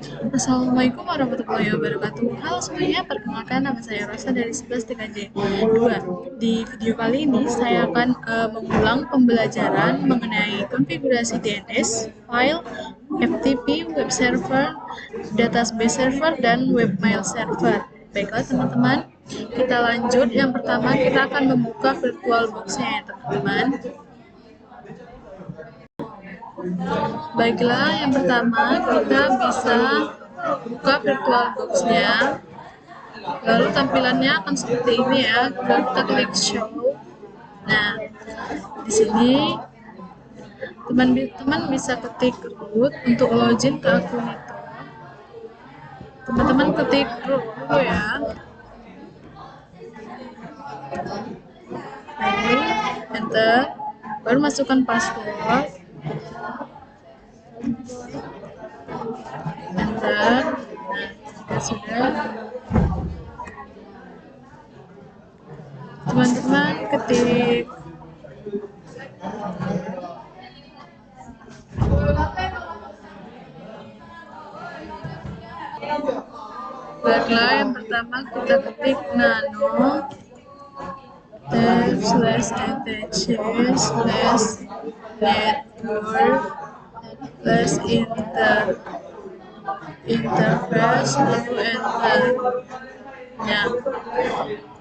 Assalamualaikum warahmatullahi wabarakatuh. Halo semuanya, perkenalkan nama saya Rosa dari 11 TKJ 2. Di video kali ini saya akan mengulang pembelajaran mengenai konfigurasi DNS, file, FTP, web server, database server, dan webmail server. Baiklah teman-teman, kita lanjut. Yang pertama kita akan membuka VirtualBox-nya ya teman-teman. Baiklah, yang pertama kita bisa buka VirtualBox-nya. Lalu tampilannya akan seperti ini ya. Kita klik show. Nah, di sini teman-teman bisa ketik root untuk login ke akun itu. Teman-teman ketik root dulu ya. Lalu enter, baru masukkan password. Enter. Nah, sudah. Teman-teman ketik baiklah, yang pertama kita ketik nano tab /etc/network interface lalu enter. Ya,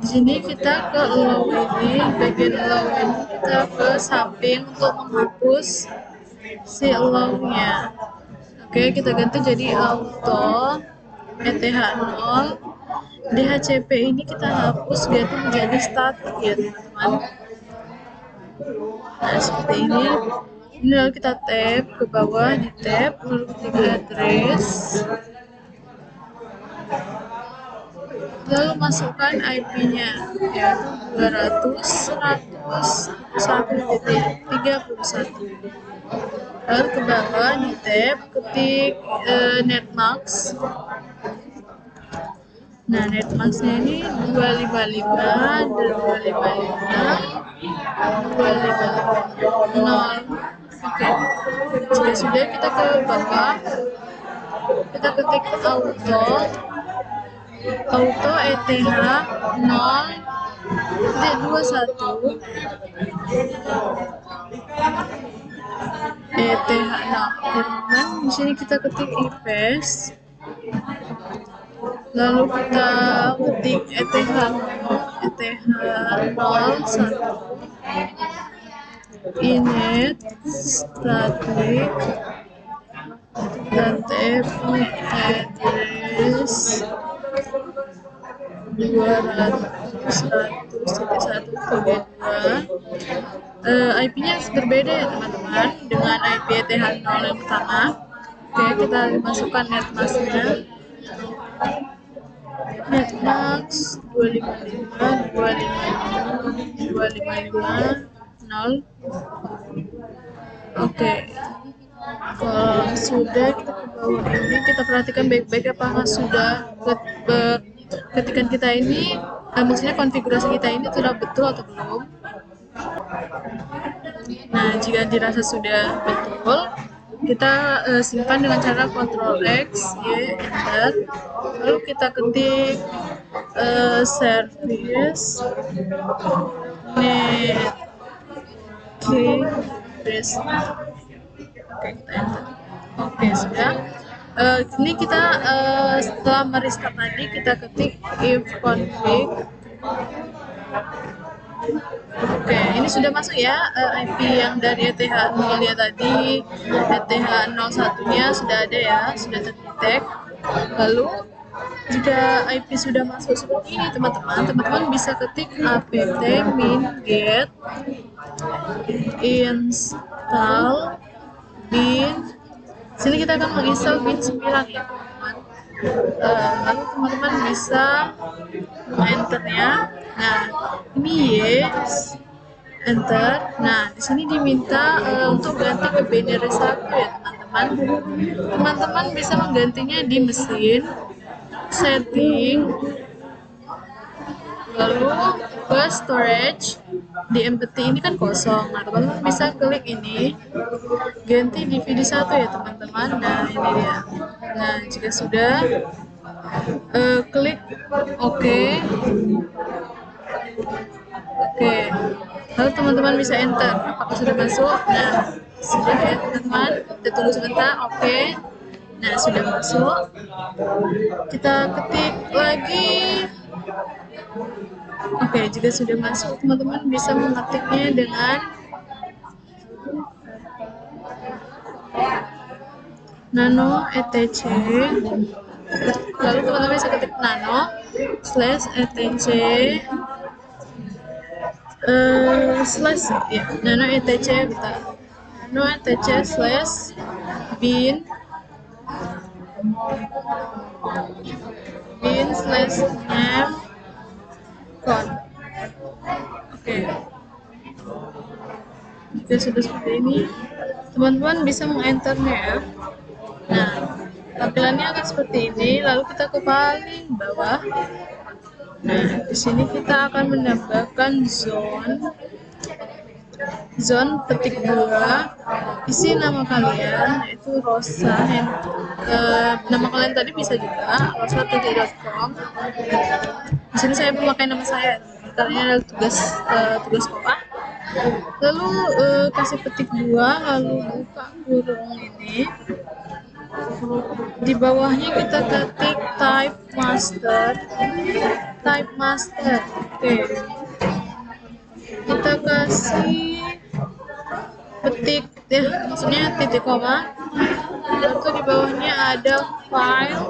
di sini kita ke allow ini, bagian allow ini kita ke samping untuk menghapus si allow-nya. Oke, kita ganti jadi auto ETH0. DHCP ini kita hapus ganti menjadi static ya teman-teman. Nah, seperti ini. Ini lalu kita tab ke bawah, di tab lalu ketik address, lalu masukkan IP-nya yaitu 200.101.31. Lalu ke bawah di tab ketik netmask. Nah, netmasknya ini 255 dan 255 Oke, jika sudah kita ke bawah, kita ketik auto ETH0.21. ETH0. Teman-teman, di sini kita ketik IPS. Lalu kita ketik ETH01 init static dan TP address 200.101.2. IP-nya berbeda ya teman-teman dengan IP ETH0 yang pertama. Oke, kita masukkan netmask-nya. Netmask 255.255.255.0. Oke, kalau sudah kita ke bawah ini, kita perhatikan baik-baik apakah sudah ketikan kita ini, maksudnya konfigurasi kita ini sudah betul atau belum. Nah, jika dirasa sudah betul, kita simpan dengan cara Ctrl X, Y, enter. Lalu kita ketik service net base. Oke, kita enter. Oke, sudah. Ini kita setelah merestart tadi, kita ketik if config. Oke, ini sudah masuk ya IP yang dari ETH0 ya tadi. ETH01-nya sudah ada ya, sudah terdetek. Lalu jika IP sudah masuk seperti ini teman-teman bisa ketik apt min get install bin. Sini kita akan menginstal bin 9 ya teman-teman. Lalu teman-teman bisa enter-nya. Nah, ini yes, enter. Nah, di sini diminta untuk ganti ke binary 1 ya teman-teman. Teman-teman bisa menggantinya di mesin, setting, lalu ke storage, di empty ini kan kosong. Nah, teman-teman bisa klik ini, ganti dividi 1 ya teman-teman. Nah, ini dia. Nah, jika sudah, klik OK. Oke, lalu teman-teman bisa enter. Apakah sudah masuk? Nah, sudah ya teman-teman. Kita tunggu sebentar. Oke. Nah, sudah masuk. Kita ketik lagi. Oke, jika sudah masuk, teman-teman bisa mengetiknya dengan nano etc. Lalu teman-teman bisa ketik nano slash etc slash ya, nano etc bentar. Nano etc slash bin slash name con. Oke. Jika sudah seperti ini, teman-teman bisa mengenternya ya. Nah, tampilannya akan seperti ini. Lalu kita ke paling bawah. Nah, di sini kita akan menambahkan zone petik 2, isi nama kalian yaitu Rosa, nama kalian tadi bisa juga rosa.com. Di sini saya memakai nama saya karena adalah tugas sekolah. Lalu kasih petik 2, lalu buka kurung ini. Di bawahnya kita ketik type master. Oke. Kita kasih petik ya, maksudnya titik koma. Lalu di bawahnya ada file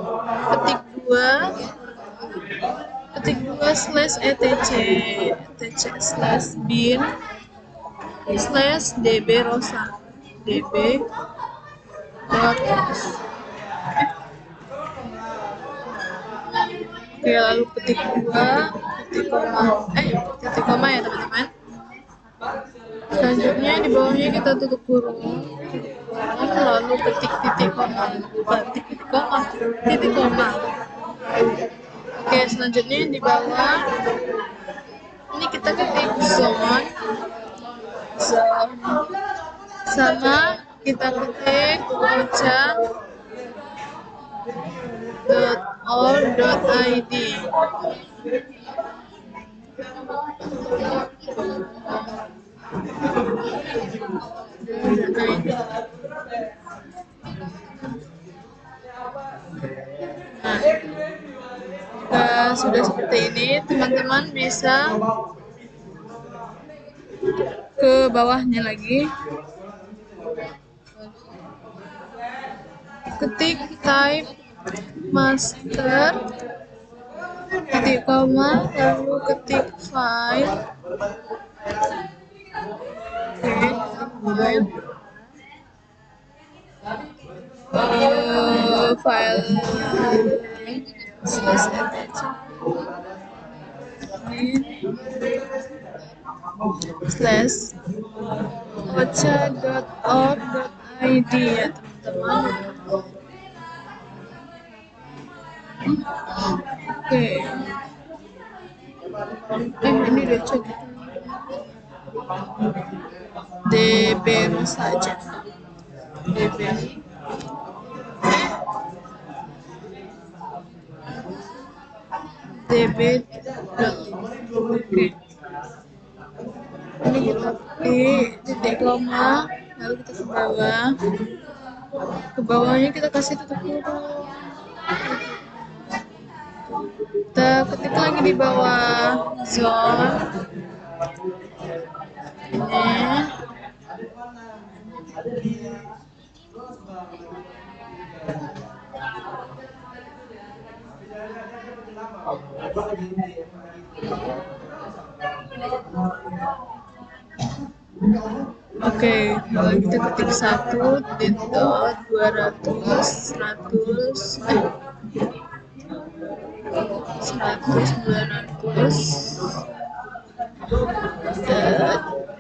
petik 2 slash etc slash bin slash db rosa db dot Oke, lalu petik 2 titik koma ya teman-teman. Selanjutnya di bawahnya kita tutup kurung, lalu ketik titik koma. Oke, selanjutnya di bawah ini kita ketik zone sama kita ketik ocha.or.id. Nah, sudah seperti ini, teman-teman bisa ke bawahnya lagi, ketik type master titik koma, lalu ketik file. File slash attach slash ocha.org.id ya teman-teman. Oke. Ini udah cek db saja. db oke. Ini kita titik koma, lalu kita ke bawah. Ke bawahnya kita kasih tutup kurung. Kita ketik lagi di bawah zone ini. Oke, kalau kita ketik 1.200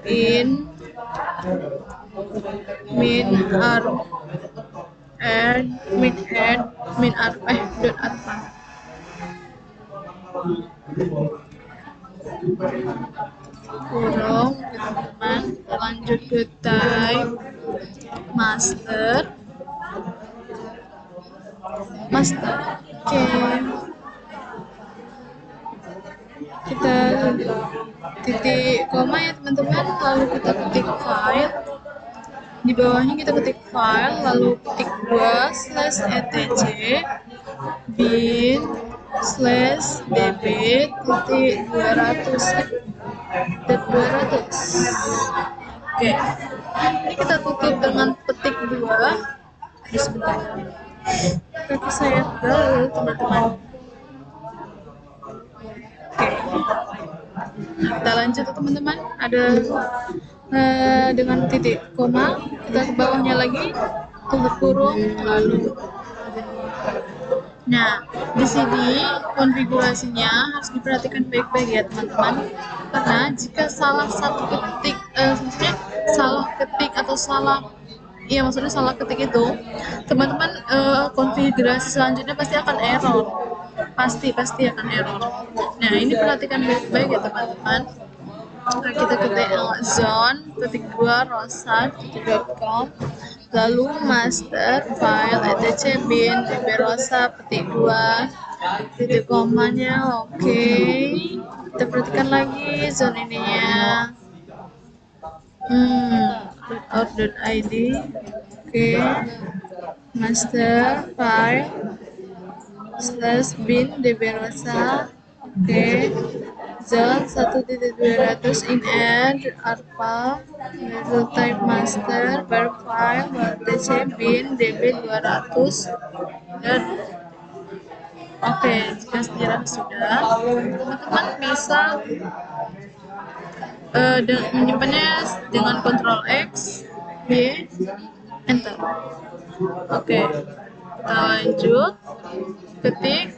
in min kurung teman-teman. Lanjut ke type master. Oke, kita titik koma ya teman-teman, lalu kita ketik file. Di bawahnya kita ketik file, lalu ketik 2/etc bin /db titik 200 dan 200. Oke, ini kita tutup dengan petik 2. Sebentar, kaki saya galau teman-teman. Kita lanjut teman-teman, ada dengan titik koma, kita ke bawahnya lagi, tutup kurung, lalu nah di sini konfigurasinya harus diperhatikan baik-baik ya teman-teman, karena jika salah satu ketik maksudnya salah ketik atau maksudnya salah ketik itu, teman-teman konfigurasi selanjutnya pasti akan error, pasti akan error. Nah ini perhatikan baik-baik ya teman-teman. Nah, kita ketik zone ketik 2 rosa.com, lalu master file etc bin db rosa petik 2 titik komanya. Oke, kita perhatikan lagi zone ininya .out.id. Oke, master file /bin db rosa. Oke, zone 1.200 in add arpa lalu type master bar file tc bin db 200 dan oke, jika sekiranya sudah, teman-teman bisa menyimpannya dengan Ctrl X, Y, Enter. Oke, kita lanjut, ketik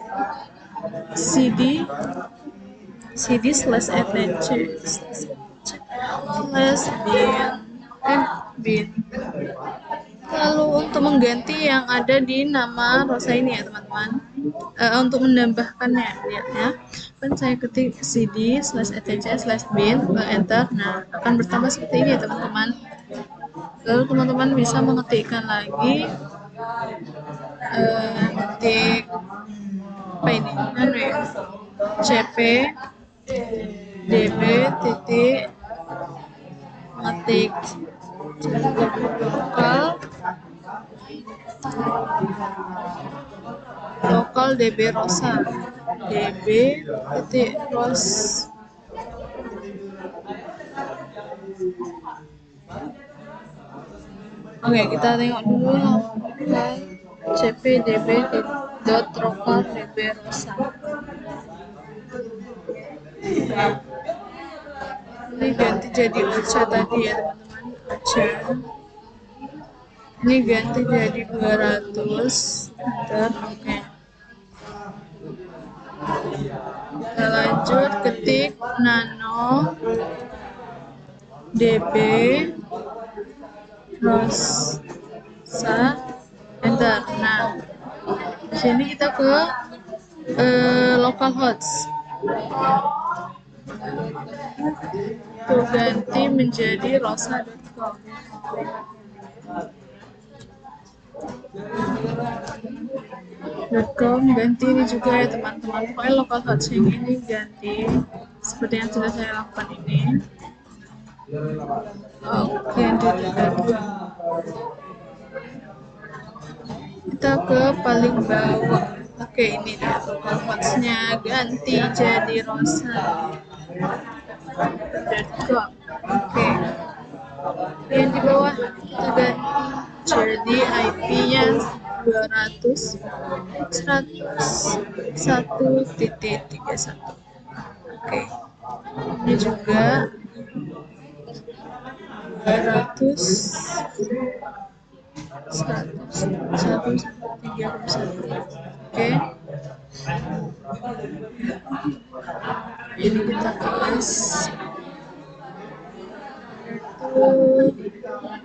cd /etc bin. Lalu untuk mengganti yang ada di nama Rosa ini ya teman-teman, untuk menambahkannya, lihat ya, kan saya ketik cd /etc bin, enter. Nah, akan bertambah seperti ini ya teman-teman. Lalu teman-teman bisa mengetikkan lagi, ketik apa ini, cp db titik ngetik lokal db rosa db titik ros. Oke, kita tengok dulu lokal cp db dot lokal db rosa. Ini ganti jadi Ocha tadi ya teman-teman, Ocha. Ini ganti jadi 200. Oke. Kita lanjut, ketik nano db rosa, enter. Nah, di sini kita ke localhost. Tuh, ganti menjadi rosa.com. Ganti ini juga ya teman-teman, pokoknya localhost yang ini ganti seperti yang sudah saya lakukan ini. Oke, kita ke paling bawah. Oke, ini dia localhost-nya, ganti jadi rosa.com. Oke, yang di bawah kita ganti jadi IP-nya 200.101.31. Oke, ini juga 200.101.31. Oke, ini kita tulis.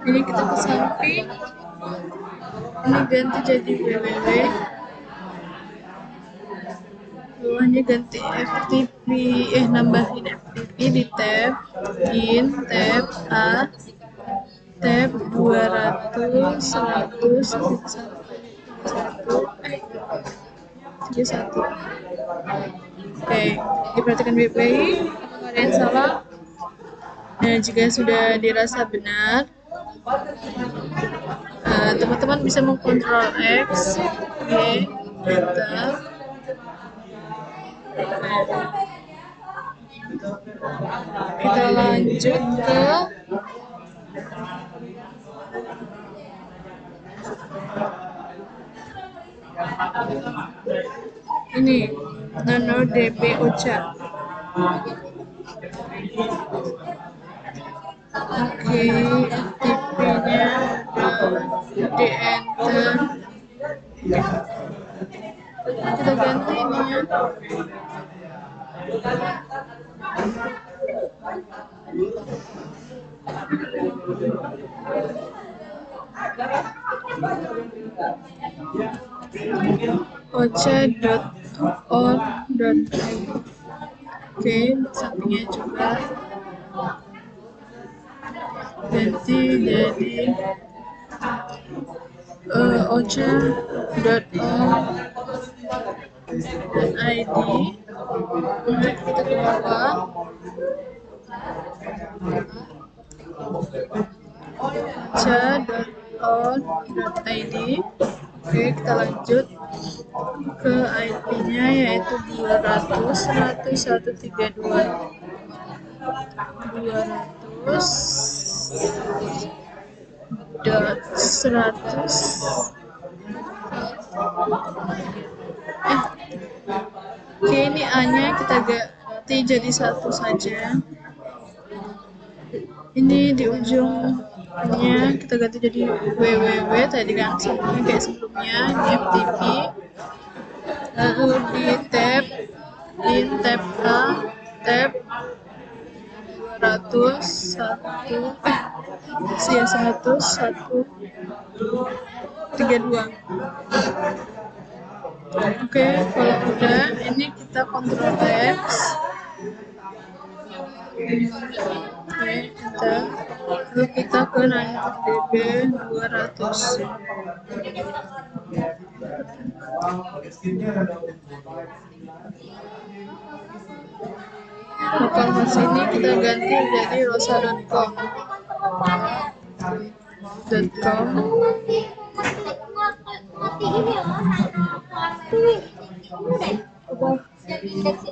Ini kita ke samping, ini ganti jadi www, bawahnya ganti FTP, nambahin FTP. ini di tab in, tab A, tab 200 100 31. Oke, diperhatikan baik-baik apakah ada yang salah. Nah, jika sudah dirasa benar, teman-teman bisa mengkontrol X, Y, enter. Kita lanjut ke ini, nano DP Ocha. Oke, FTP-nya udah di enter. Kita ganti ini ya. ocha.org.id. Oke, sampingnya juga ganti jadi ocha.org.id. Kemudian kita ke bawah, ocha.org.id. Oke, kita lanjut ke IP-nya yaitu 200 100 132 200.100. Oke, ini A-nya kita ganti jadi 1 saja. Ini di ujungnya kita ganti jadi www, tadi kan sebelumnya kayak sebelumnya di FTP. Lalu di tab in, tab A, tab 200 132. Oke, kalau udah ini kita kontrol X. Oke, lalu kita ke DB 200. Localhost ini kita ganti jadi rosa.com.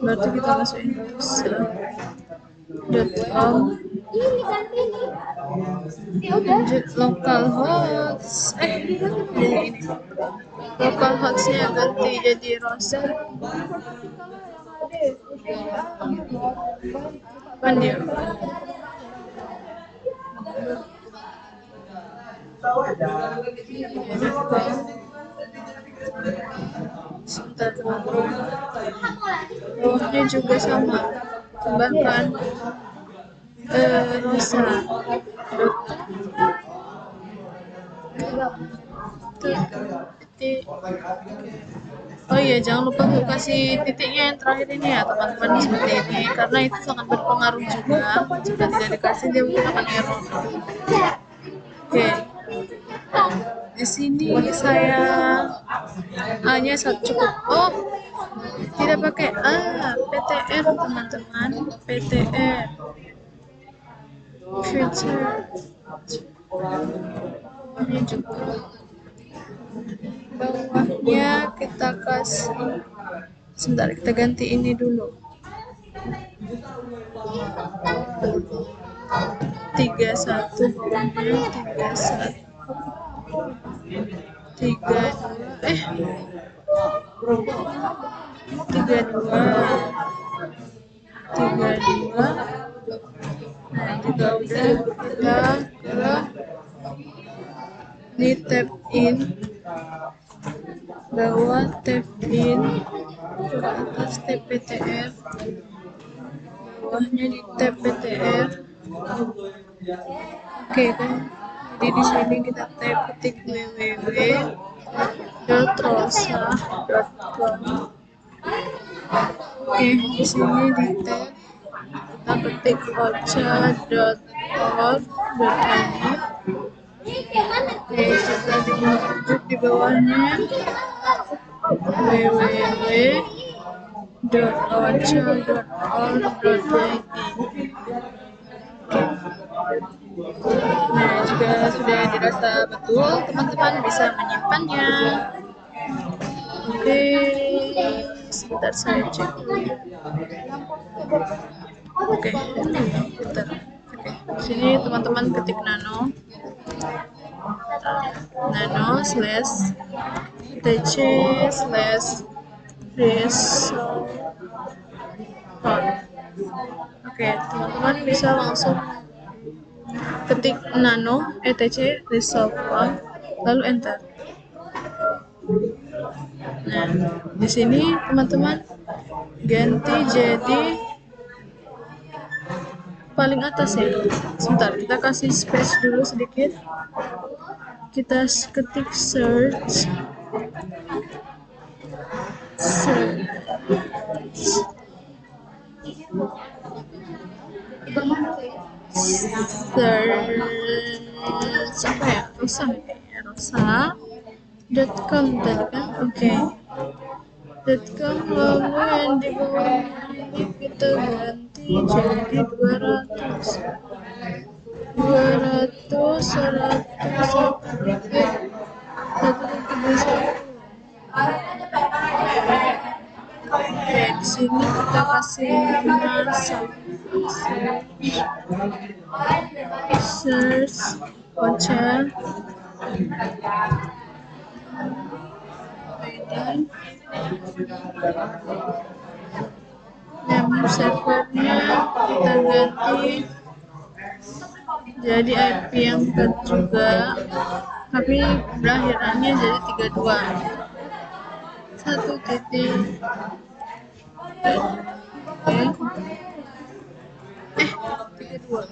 Berarti kita masukin rosa.com. Lanjut localhost. Localhostnya ganti jadi rosa. Pandia. Sebentar teman-teman. Bawahnya juga sama. Tambahkan rosa. Oh iya, jangan lupa untuk kasih titiknya yang terakhir ini ya teman-teman, seperti ini, karena itu sangat berpengaruh juga. Jika tidak dikasih dia mungkin akan error. Oke, di sini saya hanya satu cukup. Oh, tidak pakai PTR teman-teman, PTR. Future. Ini juga. Bawahnya kita kasih, sebentar kita ganti ini dulu, 31 bawahnya 32. Nah, juga udah kita ke di tab in, bawah tab in, ke atas tab PTR, bawahnya di tab PTR. Oke kan, jadi di sini kita ketik www.rosa.com. Oke, di sini di tab kita ketik ocha.org.id. Oke, kita ditunjuk di bawahnya www.ocha.org.id. Nah, jika sudah dirasa betul, teman-teman bisa menyimpannya. Oke, sebentar saya cek dulu. Oke, bentar. Oke, sini teman-teman ketik nano slash tc slash result. Oke, teman-teman bisa langsung ketik nano etc result lalu enter. Nah, di sini teman-teman ganti jadi paling atas ya. Sebentar, kita kasih space dulu sedikit. Kita ketik search. Apa ya? Rosa.com tadi kan? Oke. .com, lalu yang di bawah ini kita ganti jadi 200 Oke, di sini kita kasih nama search voucher name servernya kita ganti jadi IP yang juga, tapi berakhirannya jadi 32 satu titik. Oke. 32.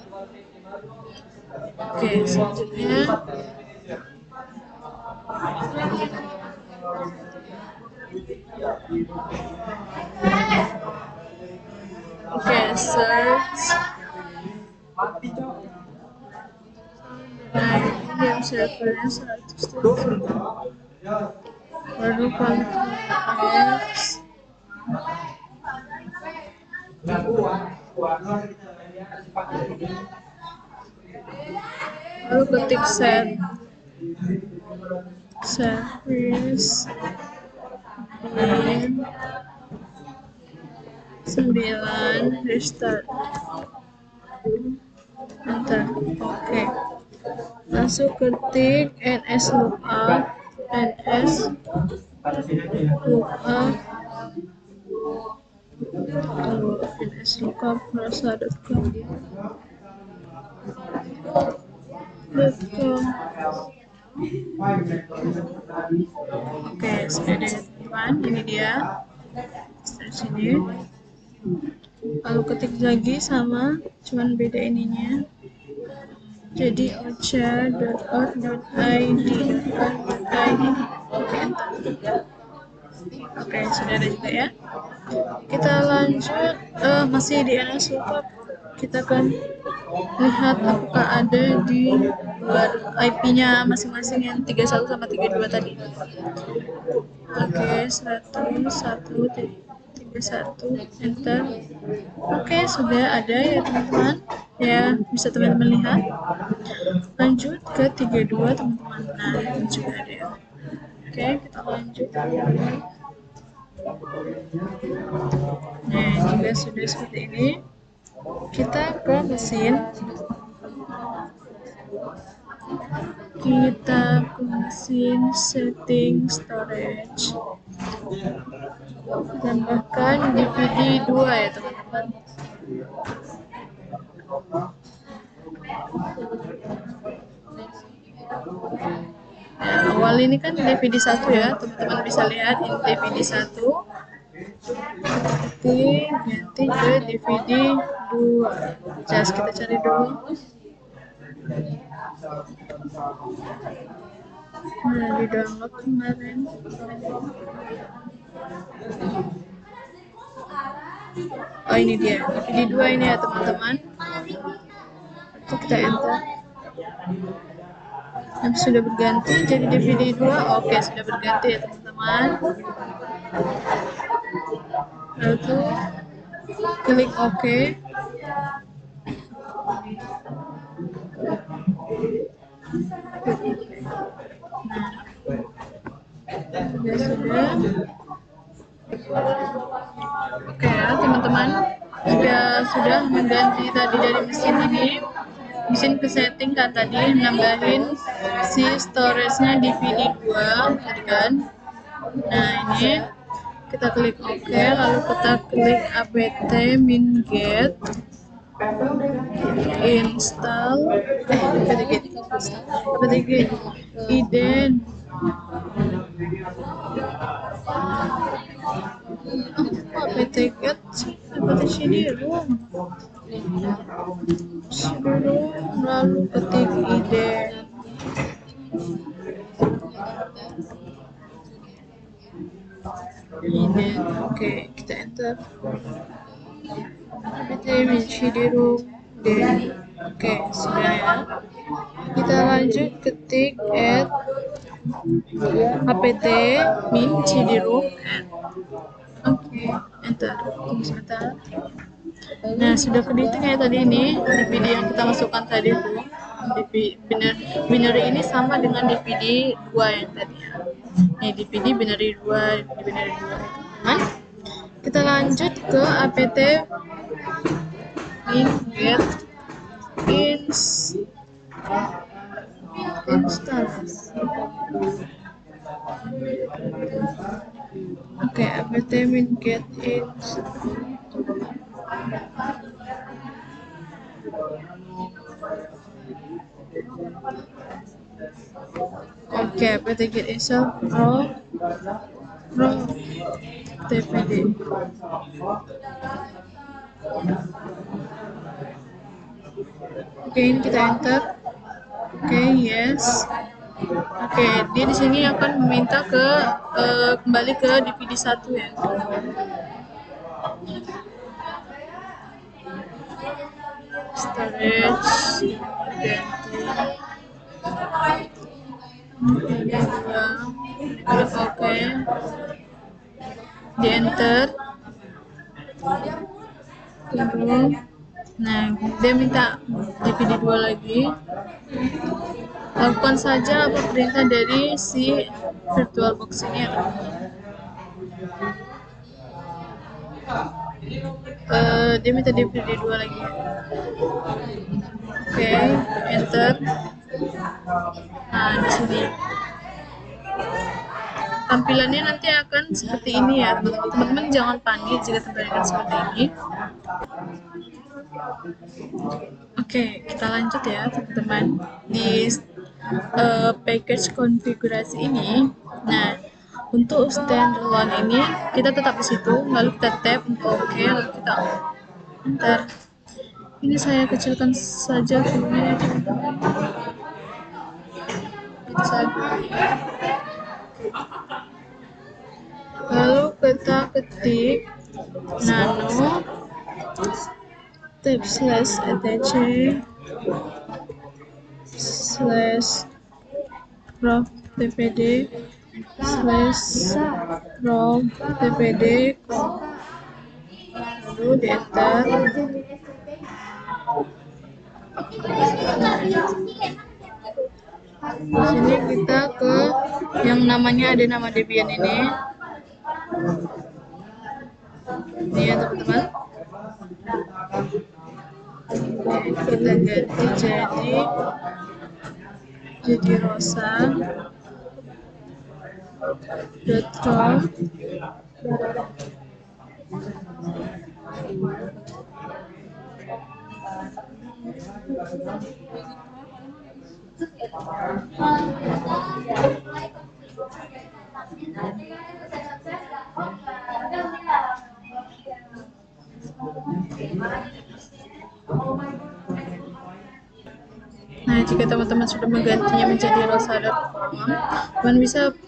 Oke, selanjutnya oke, search yang servernya 107 baru konteks lalu ketik set service in 9 restart enter. Oke, langsung ketik ns lookup rosa.com. Oke, sudah ada teman, ini dia dari sini. Lalu ketik lagi sama, cuman beda ininya. Jadi ocha.org.id. Oke, enter. Oke, sudah ada juga ya. Kita lanjut, masih di NS Lookup. Kita akan lihat apakah ada di luar IP-nya masing-masing yang 31 sama 32 tadi. Oke, 101.31 enter. Oke, sudah ada ya teman-teman. Ya, bisa teman-teman lihat. Lanjut ke 32 teman-teman. Nah, ini juga ada ya. Oke, kita lanjut. Nah, juga sudah seperti ini. Kita ke mesin. Setting storage. Tambahkan DVD 2 ya teman-teman. Nah, awal ini kan DVD 1 ya, teman-teman bisa lihat ini DVD 1. Ganti ke DVD 2. Just kita cari dulu. Nah, di download kemarin. Oh ini dia, DVD 2 ini ya teman-teman. Itu kita enter. Sudah berganti jadi DVD 2. Oke, sudah berganti ya teman-teman. Lalu klik OK. Nah, sudah. Oke ya teman-teman, sudah mengganti tadi dari mesin ini. Mesin ke setting kan tadi, nambahin si storage-nya DVD 2 tadi kan. Nah ini kita klik OK, lalu kita klik apt min-get install apt-get iden apt-get apt-CD-ROM lalu ketik iden. Oke, kita enter apt min-CD-ROM dan oke, sudah ya. Kita lanjut ketik add apt min-CD-ROM add. Oke, enter. Tunggu sebentar. Nah, sudah kedetek ya tadi ini DVD yang kita masukkan tadi tuh. Binary ini sama dengan DVD 2 yang tadi ya. Nih DVD binary 2, DVD binary 2 teman-teman. Kita lanjut ke apt min-get install. Oke, apt min-get install. Oke, apt-get install pro tpd. Oke, ini kita enter. Oke, yes. Oke, dia di sini akan meminta kembali ke DVD 1 ya. Storage ganti. Oke. Di enter. Nah, dia minta DVD 2 lagi. Lakukan saja apa perintah dari si VirtualBox ini ya. Dia minta DVD 2 lagi. Oke, enter. Nah, di sini tampilannya nanti akan seperti ini ya teman-teman. Jangan panik jika tampilannya seperti ini. Oke, kita lanjut ya teman-teman di package konfigurasi ini. Nah, untuk standalone ini kita tetap di situ, lalu kita tap untuk OK, lalu kita enter. Ini saya kecilkan saja volumenya teman-teman. Lalu kita ketik nano tab /etc /rob tpd /rob tpd lalu di enter. Di sini kita ke yang namanya ada nama Debian ini ya teman-teman. Kita ganti jadi rosa.rom. Nah, jika teman-teman sudah menggantinya menjadi rosa.com,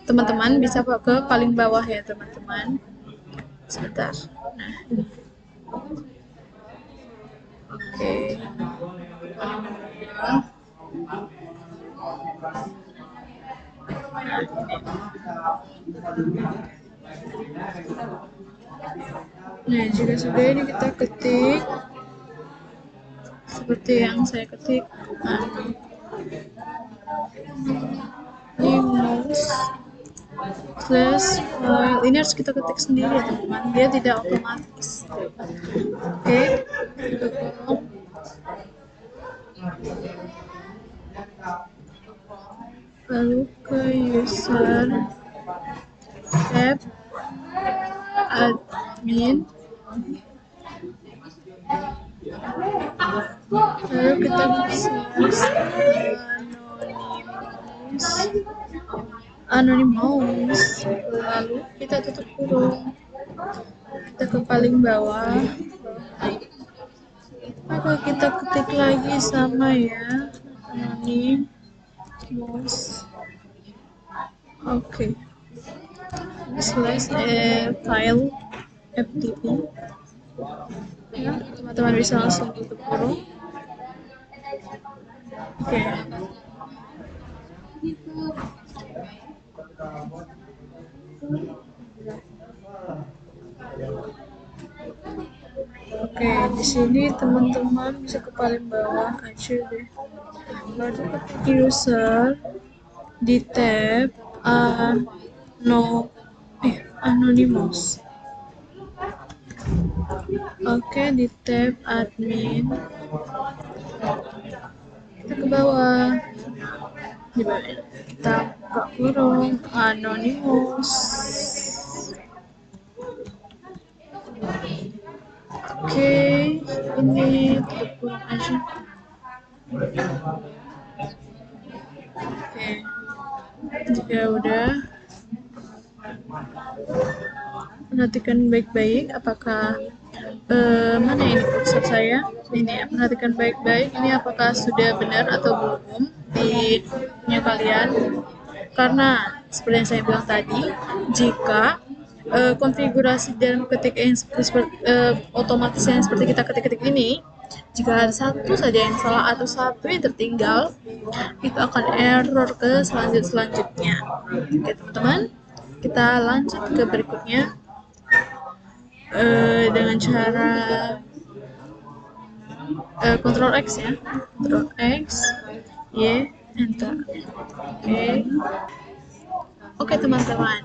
teman-teman bisa ke paling bawah ya teman-teman. Sebentar. Nah, ini. Oke. Nah, jika sudah ini kita ketik seperti yang saya ketik. Anonymous slash file. Ini harus kita ketik sendiri ya teman-teman, dia tidak otomatis. Oke, kita kolom. Lalu ke user tab admin, lalu kita slash anonymous, lalu kita tutup kurung, kita ke paling bawah, maka kita ketik lagi sama ya, anonymous. Oke. Slash file ftp ya, teman-teman bisa langsung tutup kurung. Oke. Oke, di sini teman-teman bisa ke paling bawah aja deh. Lalu ketik user di tab anonymous. Oke, di tab admin kita ke bawah, di bawah kita buka kurung anonymous. Oke, ini tutup kurung aja. Oke, jika udah, perhatikan baik-baik apakah mana ini kursor saya, ini perhatikan baik-baik ini apakah sudah benar atau belum di punya kalian, karena seperti yang saya bilang tadi, jika konfigurasi dalam ketik yang seperti otomatis yang seperti kita ketik-ketik ini, jika ada satu saja yang salah atau satu yang tertinggal, itu akan error ke selanjutnya. Oke teman-teman, kita lanjut ke berikutnya dengan cara Ctrl X ya, Ctrl X, Y, Enter. Oke teman-teman,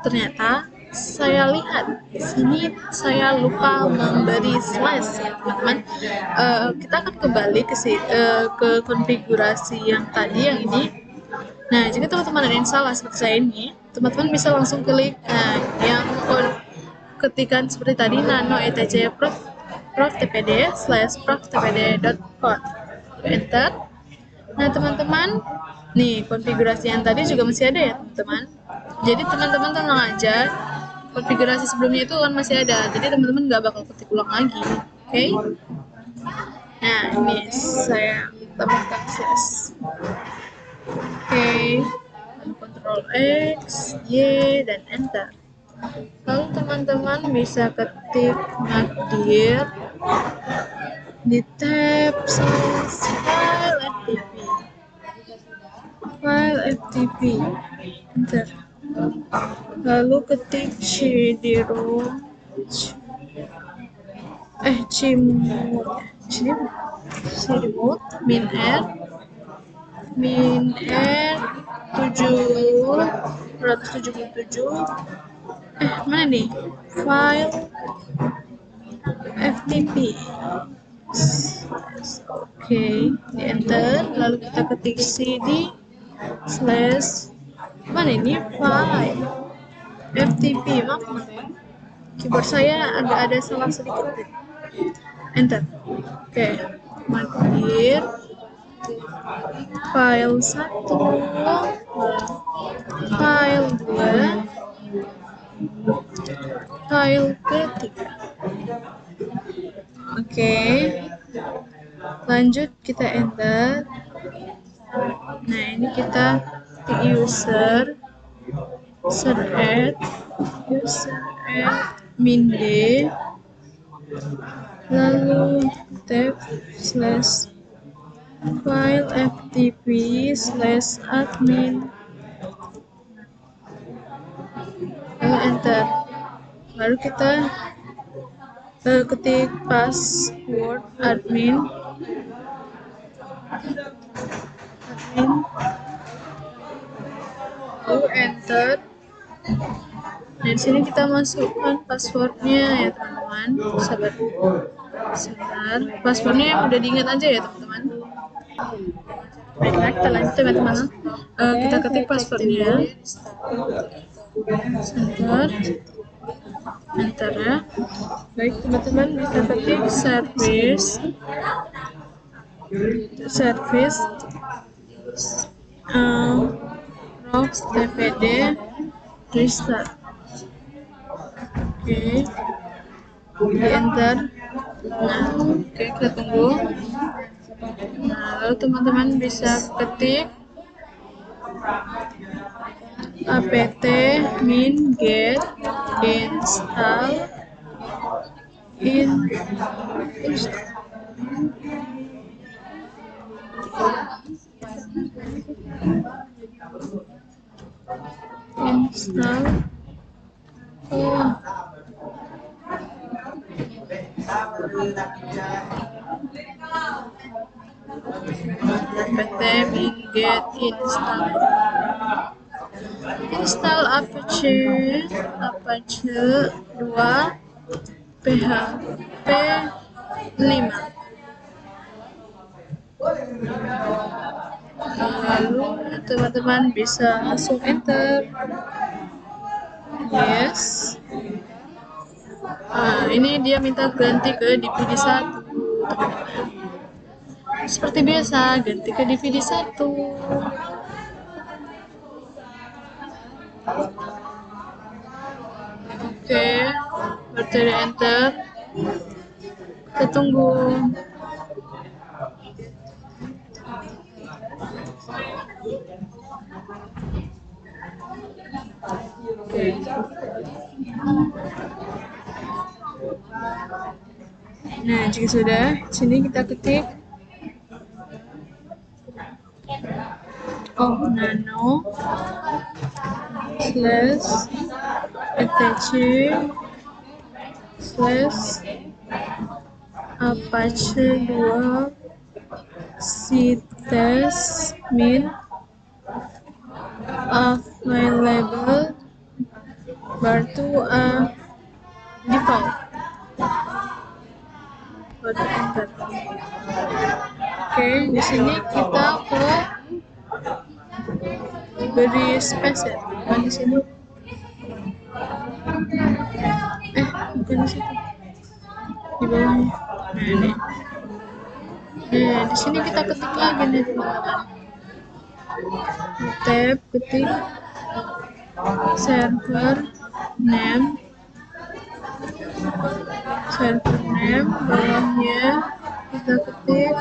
ternyata saya lihat di sini saya lupa memberi slash ya teman-teman. Kita akan kembali ke konfigurasi yang tadi, yang ini. Nah, jika teman-teman ada yang salah seperti saya ini, teman-teman bisa langsung klik yang ketikan seperti tadi, nano etc prof.tpd / prof.tpd.code, enter. Nah teman-teman, nih konfigurasi yang tadi juga masih ada ya teman-teman. Jadi teman-teman tenang aja, konfigurasi sebelumnya itu kan masih ada, jadi teman-teman nggak bakal ketik ulang lagi. Oke? Nah ini saya tambahkan slash. Oke, Ctrl X, Y, dan enter. Lalu teman-teman bisa ketik nadir di tab file ftp, enter. Lalu ketik cd-rom cmod min r 777, mana nih file ftp. Oke, di enter, lalu kita ketik cd slash mana ini file ftp. Maaf teman-teman, keyboard saya agak ada salah sedikit. Enter. Oke, markir file 1, file 2, file ketiga. Oke, lanjut kita enter. Nah ini kita ketik user add min d lalu tab slash file ftp slash admin, lalu enter. Lalu kita ketik password admin, lalu enter. Nah, di sini kita masukkan passwordnya ya teman-teman. Sebentar, passwordnya yang udah diingat aja ya teman-teman. Baiklah, kita lanjut teman-teman. Kita ketik passwordnya. Sebentar, enter ya. Baik teman-teman, kita ketik service Rox TPD restart. Oke, di enter. Nah, oke, kita tunggu. Nah, lalu teman-teman bisa ketik apt min get install apt min get install apache 2 php 5. Lalu teman-teman bisa langsung enter. Yes. Nah, ini dia minta ganti ke DVD 1. Seperti biasa, ganti ke DVD 1. Oke, berarti enter. Kita tunggu. Oke. Nah, jika sudah, sini kita ketik nano slash etc slash apache 2 ctest min available bertu default. Enter. Oke, di sini kita beri space ya, bukan di sini. Bukan di situ. Di bawahnya. Nah, ini. Nah, di sini kita ketik lagi nih teman-teman. Tab ketik server name, bawahnya kita ketik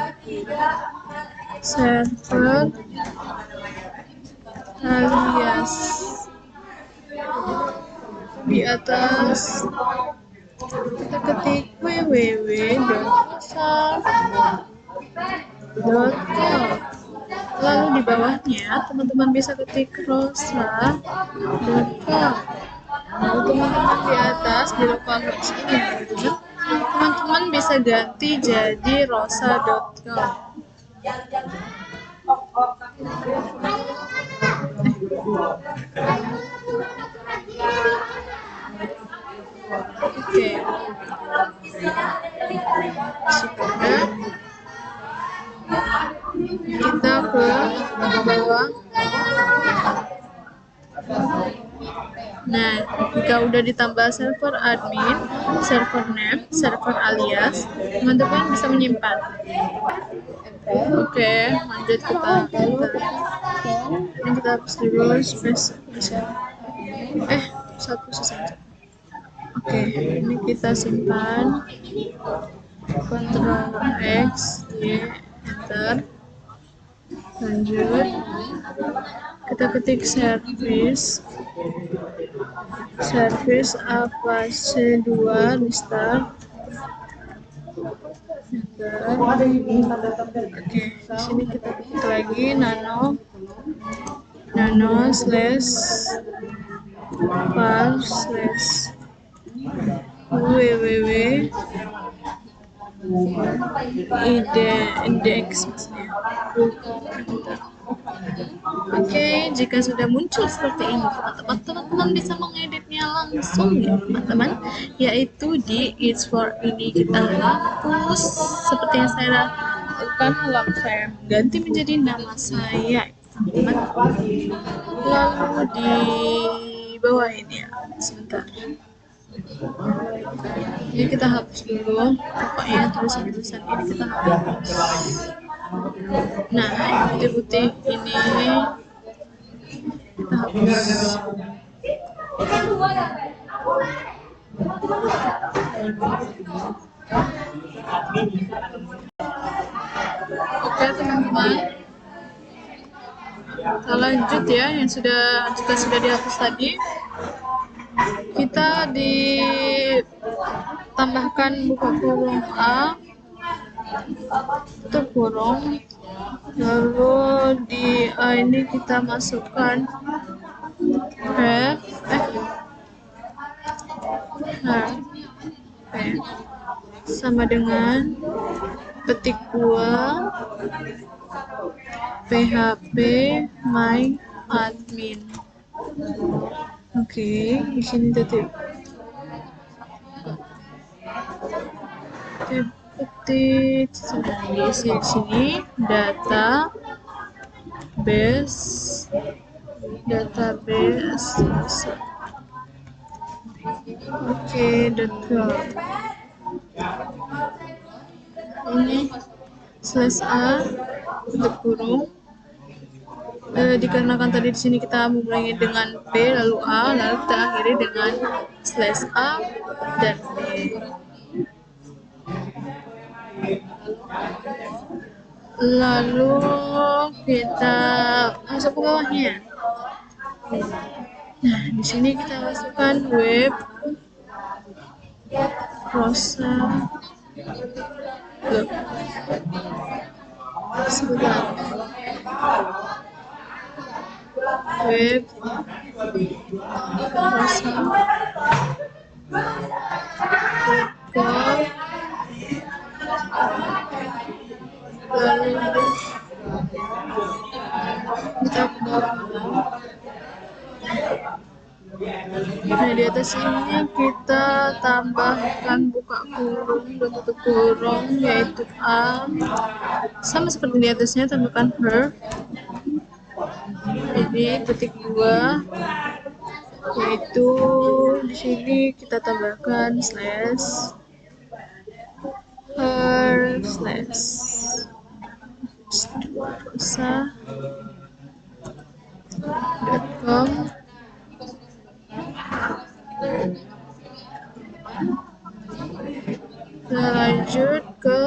server alias, di atas kita ketik www.rosa.com. Lalu di bawahnya teman-teman bisa ketik rosa.com. Lalu teman-teman di atas di localhost ini teman-teman bisa ganti jadi rosa.com. Oke. Kita ke bawah. Nah, jika udah ditambah server admin, server name, server alias, teman-teman bisa menyimpan. Oke, lanjut kita ini kita hapus dulu space. Satu saja. Oke, ini kita simpan. Ctrl X, Y, enter. Lanjut, kita ketik service apache 2 restart. Oke, di sini kita ketik lagi nano slash var slash www index maksudnya. Oke, jika sudah muncul seperti ini, teman-teman bisa mengeditnya langsung ya, teman-teman. Yaitu di It's for ini kita hapus seperti yang saya lakukan, lalu saya ganti menjadi nama saya, teman-teman. Lalu di bawah ini ya, sebentar. Jadi kita hapus dulu, pokoknya tulisan-tulisan ini kita hapus. Nah, yang putih-putih ini kita hapus. Oke teman-teman, kita lanjut ya, yang jika sudah dihapus tadi, kita ditambahkan buka kurung A, tutup kurung, lalu di A ini kita masukkan sama dengan petik 2 php my admin. Oke, di sini petik sudah diisi di sini database. Oke, .com. Ini /a tutup kurung. Dikarenakan tadi di sini kita memulainya dengan P lalu A, lalu kita akhiri dengan /a dan B. Lalu kita masuk ke bawahnya. Nah, di sini kita masukkan web prosa. Sebentar. Web lalu kita nah, di atas ini kita tambahkan buka kurung dan tutup kurung, yaitu A, sama seperti di atasnya, tambahkan her. Ini petik 2, yaitu di sini kita tambahkan /her/ .com. Kita lanjut ke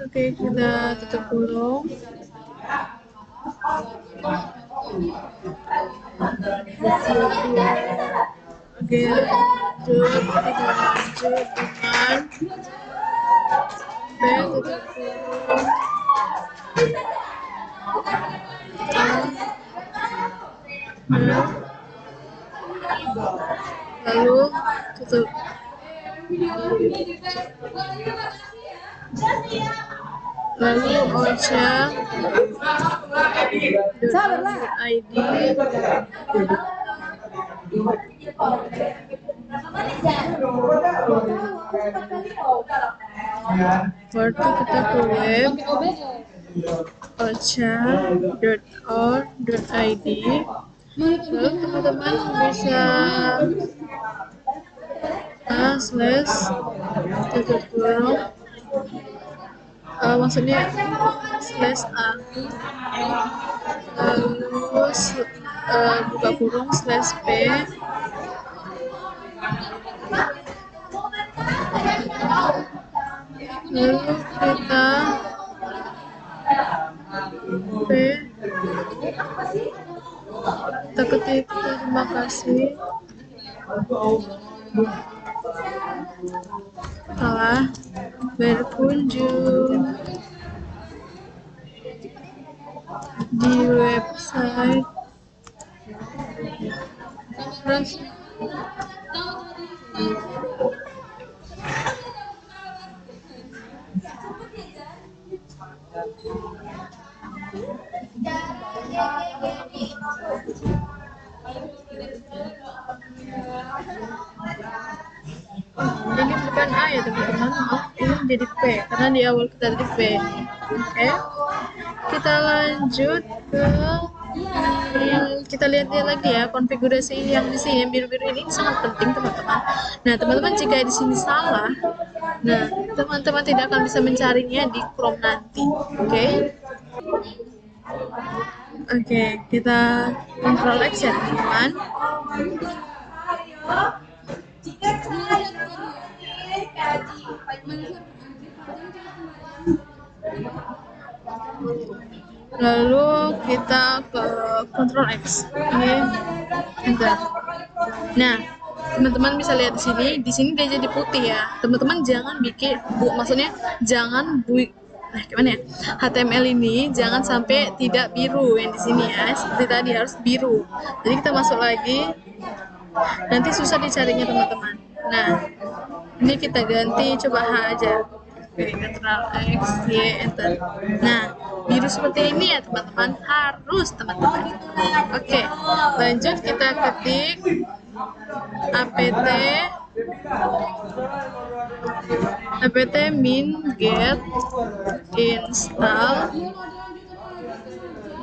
oke, kita tutup kurung. Oke, lanjut dengan B tutup kurung lalu tutup. Lalu ocha.id waktu kita ke web ocha.org.id, lalu teman-teman bisa tutup kurung, maksudnya /a, lalu buka kurung /p, lalu kita p ketik terima kasih telah berkunjung di website resmi. Ini bukan A ya teman-teman, ini menjadi P karena di awal kita tadi P. Oke, kita lanjut ke kita lihat lagi ya konfigurasi yang di sini yang biru-biru ini sangat penting teman-teman. Nah teman-teman jika di sini salah, nah teman-teman tidak akan bisa mencarinya di Chrome nanti. Oke, kita Ctrl X ya teman-teman. Lalu kita ke Ctrl X. Oke, enter. Nah, teman-teman bisa lihat di sini dia jadi putih ya. Teman-teman jangan bikin maksudnya jangan gimana ya? HTML ini jangan sampai tidak biru yang di sini ya. Seperti tadi harus biru. Jadi kita masuk lagi. Nanti susah dicarinya teman-teman. Nah, ini kita ganti coba H aja. Oke, Ctrl X, Y, enter. Nah, biru seperti ini ya teman-teman, harus teman-teman. Oke, lanjut kita ketik apt min get install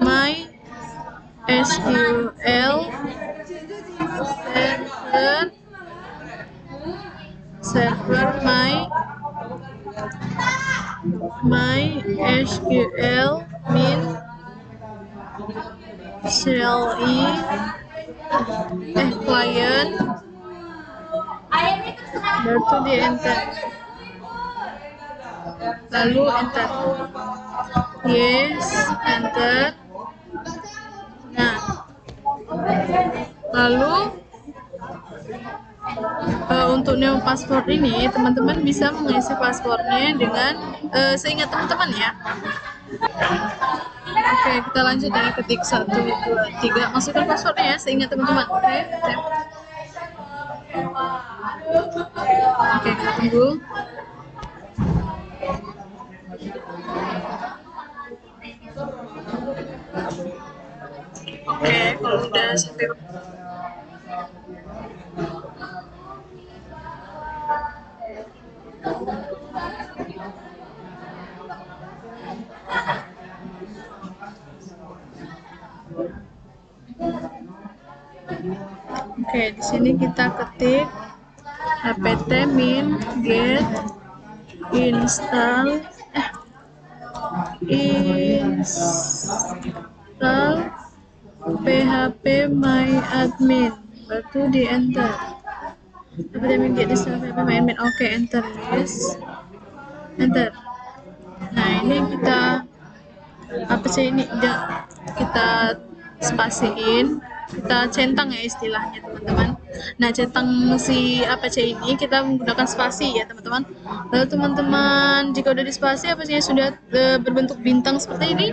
my SQL server my SQL min CLI client baru di enter, lalu enter, yes, enter. Nah, lalu untuk new password ini teman-teman bisa mengisi passwordnya dengan seingat teman-teman ya. Oke, kita lanjut ya, ketik 1, 2, 3, masukkan passwordnya ya seingat teman-teman. Oke, kita tunggu. Oke, kalau udah sampai di sini kita ketik apt min get install php my admin, baru di enter. apt min get install php my admin. Oke, enter, yes, enter. Nah, ini kita ini kita spasiin, kita centang ya istilahnya teman-teman. Nah, centang si APC ini kita menggunakan spasi ya teman-teman. Lalu teman-teman jika udah di spasi APC-nya sudah berbentuk bintang seperti ini,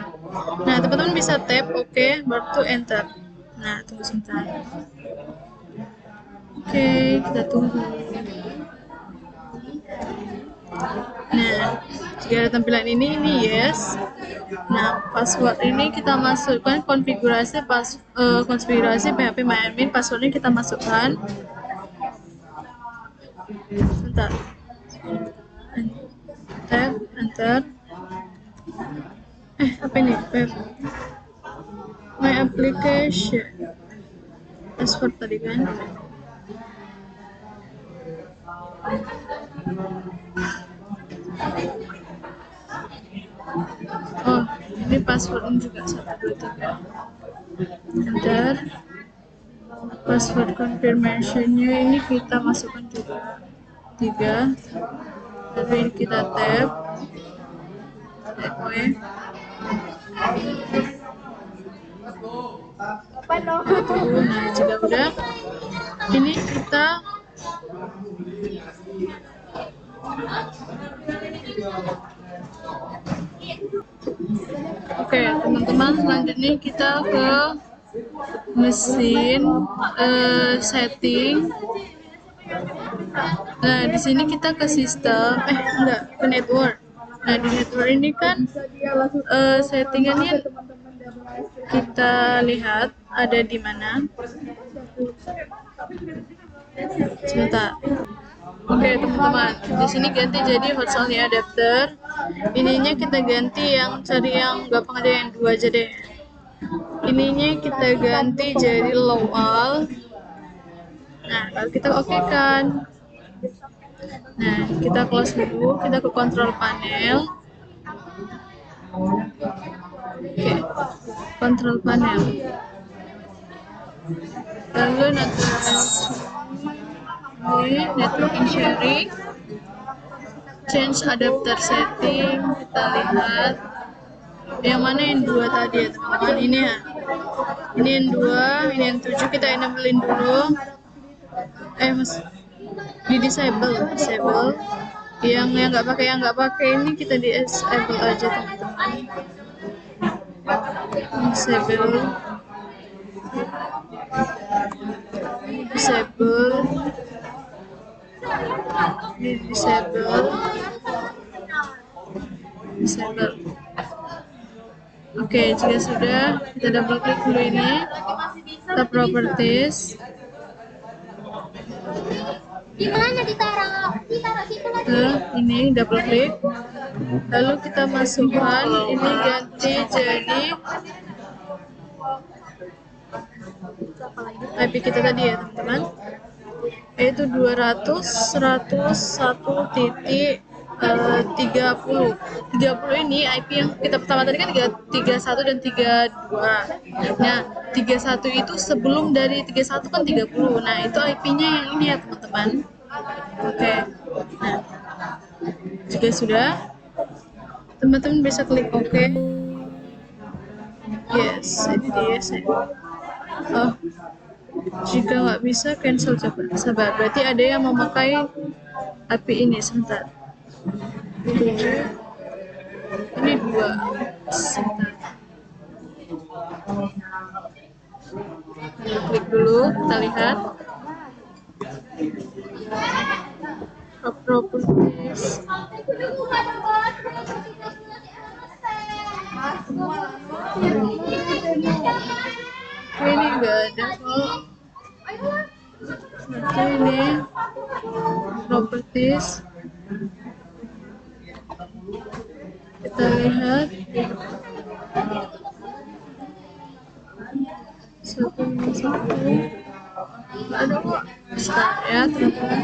nah teman-teman bisa tap oke, baru enter. Nah, tunggu sebentar. Oke, kita tunggu. Nah, jika ada tampilan ini yes. Nah, password ini kita masukkan konfigurasi PHP MyAdmin, passwordnya kita masukkan. Bentar. Enter. Apa ini? My application. Password tadi kan. Oh, ini passwordnya juga 1, 2, 3. Enter. Password confirmation-nya ini kita masukkan juga 3. Lalu ini kita tap. Oke. Nah, jika udah, ini kita oke, teman-teman, selanjutnya kita ke mesin setting. Nah, di sini kita ke sistem, enggak, ke network. Nah, di network ini kan settingannya kita lihat ada di mana. Sebentar. Oke, teman-teman, di sini ganti jadi hot sound ya, adapter. Ininya kita ganti yang cari yang gampang aja, yang 2 aja deh. Ininya kita ganti jadi low all. Nah, lalu kita oke kan. Nah, kita close dulu, kita ke control panel. Oke, control panel. Lalu ini networking sharing, change adapter setting, kita lihat yang mana yang 2 tadi ya teman-teman. Ini ya, ini yang 2, ini yang 7, kita enablein dulu. Mas, di disable yang nggak pakai ini kita disable aja teman-teman. Disable Oke, jika sudah, kita double klik dulu ini, kita properties. Ini double klik, lalu kita masukkan ini, ganti jadi IP kita tadi ya teman-teman, yaitu 200.101.30. 30 ini IP yang kita pertama tadi kan 31 dan 32. Nah, 31 itu sebelum dari 31 kan 30. Nah, itu IP-nya yang ini ya teman-teman. Oke. Nah, jika sudah, teman-teman bisa klik OK. Yes, ini dia. Oh, jika nggak bisa, cancel. Coba sabar, berarti ada yang memakai API ini. Sebentar, ini 2. Sebentar, klik dulu, kita lihat properties. Ini enggak ada kok. Ini properties, kita lihat 151 nggak ada kok. Start ya teman-teman.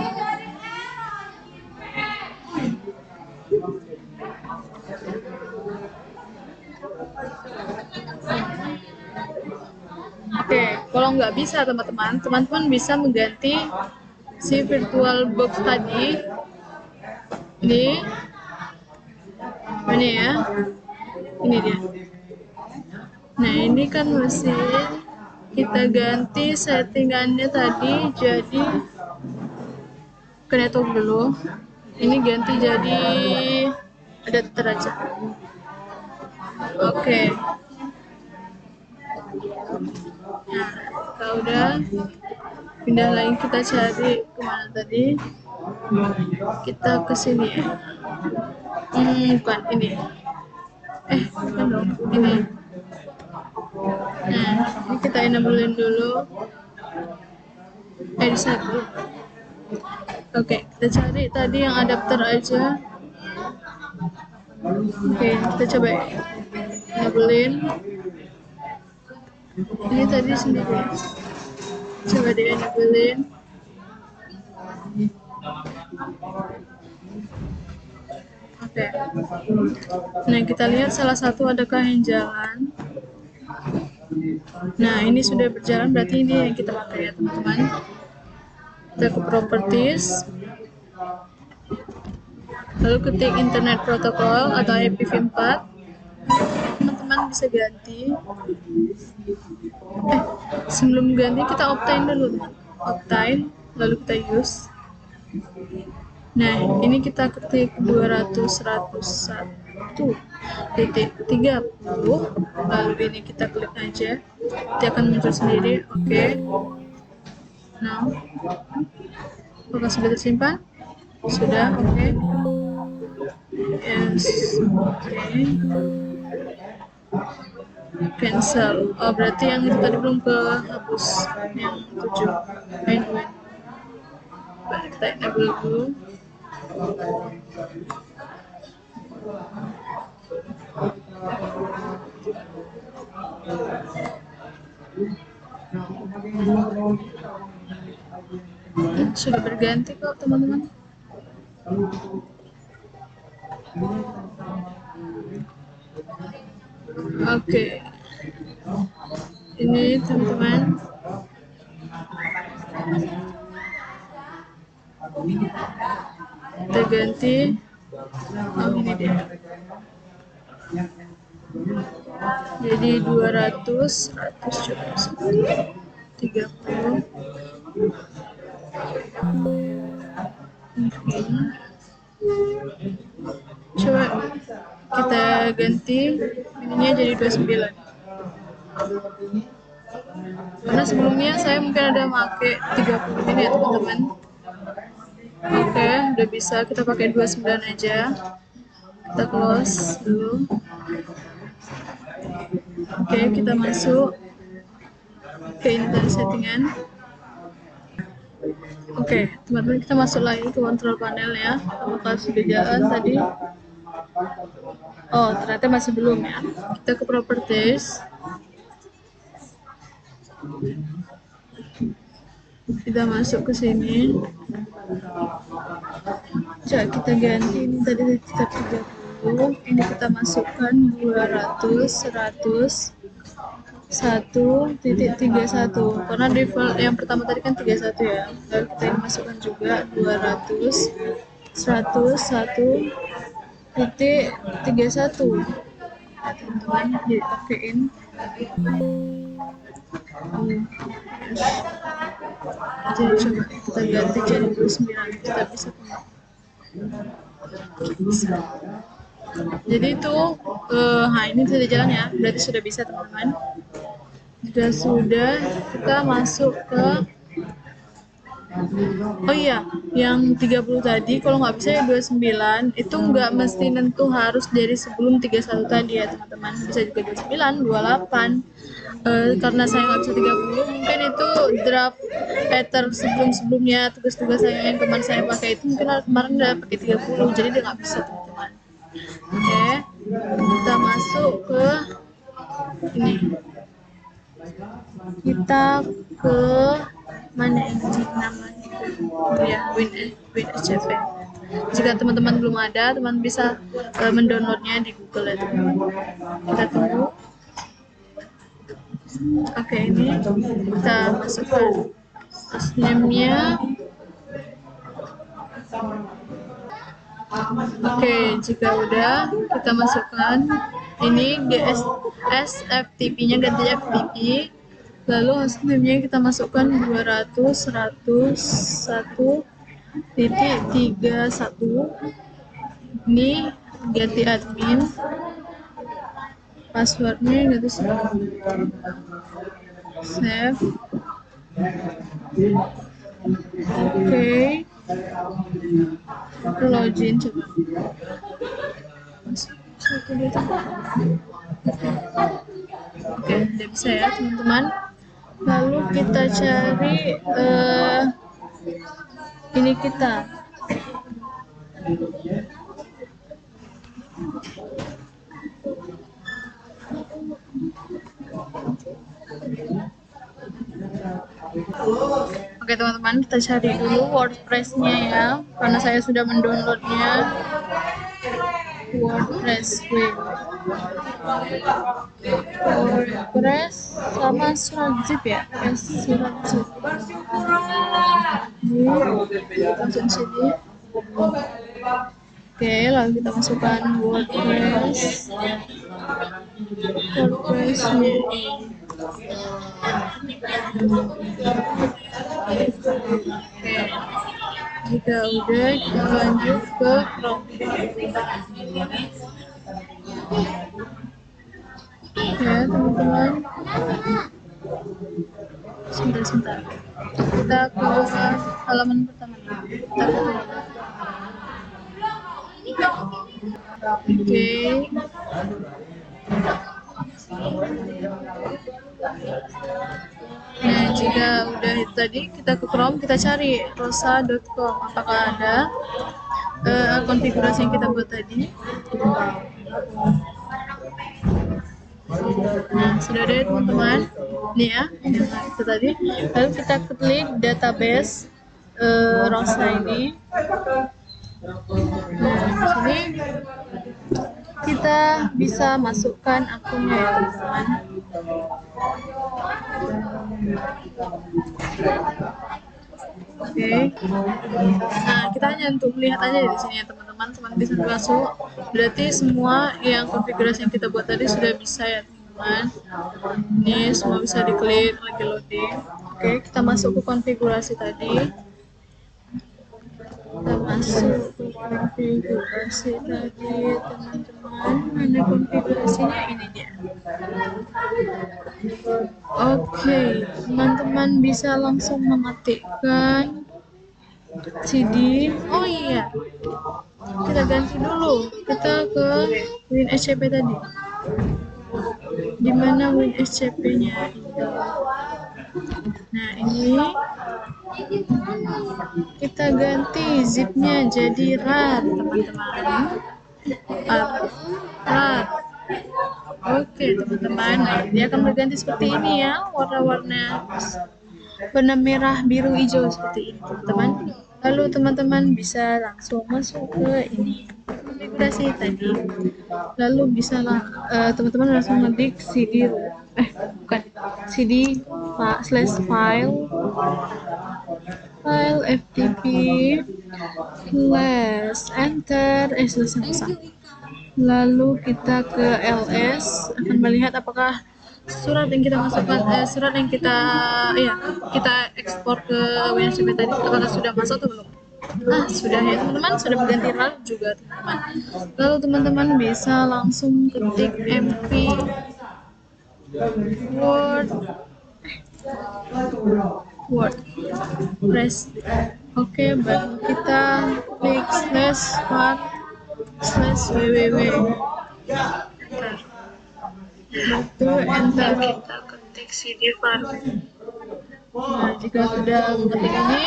Oke, kalau nggak bisa teman-teman bisa mengganti si virtual box tadi. Ini ya, ini dia. Nah, ini kan mesin, kita ganti settingannya tadi jadi ke network dulu. Ini ganti jadi adapter aja. Oke. Nah, kalau udah, pindah lagi, kita cari kemana tadi, kita ke sini ya. Bukan ini, bukan dong, ini. Nah, ini kita enablein dulu, disable. Oke, kita cari tadi yang adapter aja. Oke, kita coba enablein. Ini tadi sendiri, coba di enablein. Oke. Nah, kita lihat salah satu adakah yang jalan. Nah, ini sudah berjalan, berarti ini yang kita pakai ya teman-teman. Kita ke properties, lalu ketik internet protocol atau IPv4. Teman-teman bisa ganti. Sebelum ganti kita obtain dulu teman. Obtain, lalu kita use. Nah, ini kita ketik 200.101.30, lalu ini kita klik aja, dia akan muncul sendiri. Oke. Now, apakah sudah tersimpan? Sudah. Oke. Yes. Oke. Cancel. Oh, berarti yang itu tadi belum kehapus, yang 7. Kita enable dulu. Sudah berganti kok teman-teman. Oke. Ini teman-teman. Kita ganti. Oh, ini dia. Jadi 200, 100 coba 30. Coba kita ganti ininya jadi 29. Karena sebelumnya saya mungkin ada pakai 30 ini ya teman-teman. Oke, udah bisa, kita pakai 29 aja. Kita close dulu. Oke, kita masuk ke ini tadi settingan. Oke, teman-teman, kita masuk lagi ke control panel ya. Apakah sudah jalan tadi? Oh, ternyata masih belum ya. Kita ke properties. Kita masuk ke sini. Coba kita ganti ini tadi kita 30. Ini kita masukkan 200, 100, 1.31 karena default yang pertama tadi kan 31 ya. Lalu kita ini masukkan juga 200, 100, 1.31. Nah, teman-teman dipakein. Jadi coba kita ganti jadi 29, kita bisa jadi itu ini sudah jalan ya, berarti sudah bisa teman-teman. Jika sudah, kita masuk ke oh iya, yang 30 tadi kalau nggak bisa ya 29 itu nggak mesti nentu harus dari sebelum 31 tadi ya teman-teman, bisa juga 29, 28. Karena saya nggak bisa 30, mungkin itu draft pattern sebelum-sebelumnya tugas-tugas saya yang kemarin saya pakai itu mungkin kemarin udah pakai 30, jadi dia nggak bisa teman-teman. Oke, kita masuk ke ini, kita ke mana ini namanya ya, Win SCP. Jika teman-teman belum ada, teman bisa mendownloadnya di Google ya teman-teman. Kita tunggu. Oke, ini kita masukkan name-nya. Oke, jika udah kita masukkan ini SFTP-nya ganti FTP. Lalu hostname-nya kita masukkan 200, 100, 1.31. Ini ganti admin. Passwordnya ganti save. Oke. Kita login coba. Oke, udah bisa ya teman-teman. Lalu kita cari ini kita. Oke teman-teman, kita cari dulu WordPress-nya ya, karena saya sudah mendownloadnya. WordPress sama surat zip ya, surat zip. Ini langsung sini. Oke, lalu kita masukkan WordPress-nya ini. Oke, jika udah kita lanjut ke Chrome. Ya teman-teman, sebentar. Kita ke halaman pertama. Kita ke Oke. Nah, jika udah itu tadi, kita ke Chrome, kita cari rosa.com. Apakah ada konfigurasi yang kita buat tadi? Nah, sudah ada teman-teman. Nih ya, itu tadi. Lalu kita klik database Rosa ini. Nah, di sini kita bisa masukkan akunnya ya teman-teman. Oke. Nah, kita hanya untuk melihat aja di sini ya teman-teman. Teman bisa masuk. Berarti semua yang konfigurasi yang kita buat tadi sudah bisa ya teman-teman. Ini semua bisa diklik, lagi loading. Oke, kita masuk ke konfigurasi tadi. Kita masuk ke konfigurasi tadi teman-teman. Mana konfigurasinya? Ini dia. Oke, teman-teman bisa langsung mengetikkan CD. Oh iya, kita ganti dulu. Kita ke WinSCP tadi. Dimana WinSCP-nya? Nah, ini kita ganti zipnya jadi RAR teman-teman. RAR. Oke teman-teman, dia akan berganti seperti ini ya, warna-warna merah, biru, hijau seperti ini teman-teman. Lalu teman-teman bisa langsung masuk ke ini konfigurasi tadi. Lalu bisa teman-teman langsung ngetik cd cd/file ftp /enter lalu kita ke ls, akan melihat apakah surat yang kita masukkan surat yang kita ekspor ke WinSCP tadi apakah sudah masuk atau belum. Nah, sudah ya teman-teman, sudah berganti RAR juga teman-teman. Lalu teman-teman bisa langsung ketik mp WordPress. Oke, baru kita klik /var/www. Lalu enter, kita ketik cd file. Nah, jika sudah mengetik ini,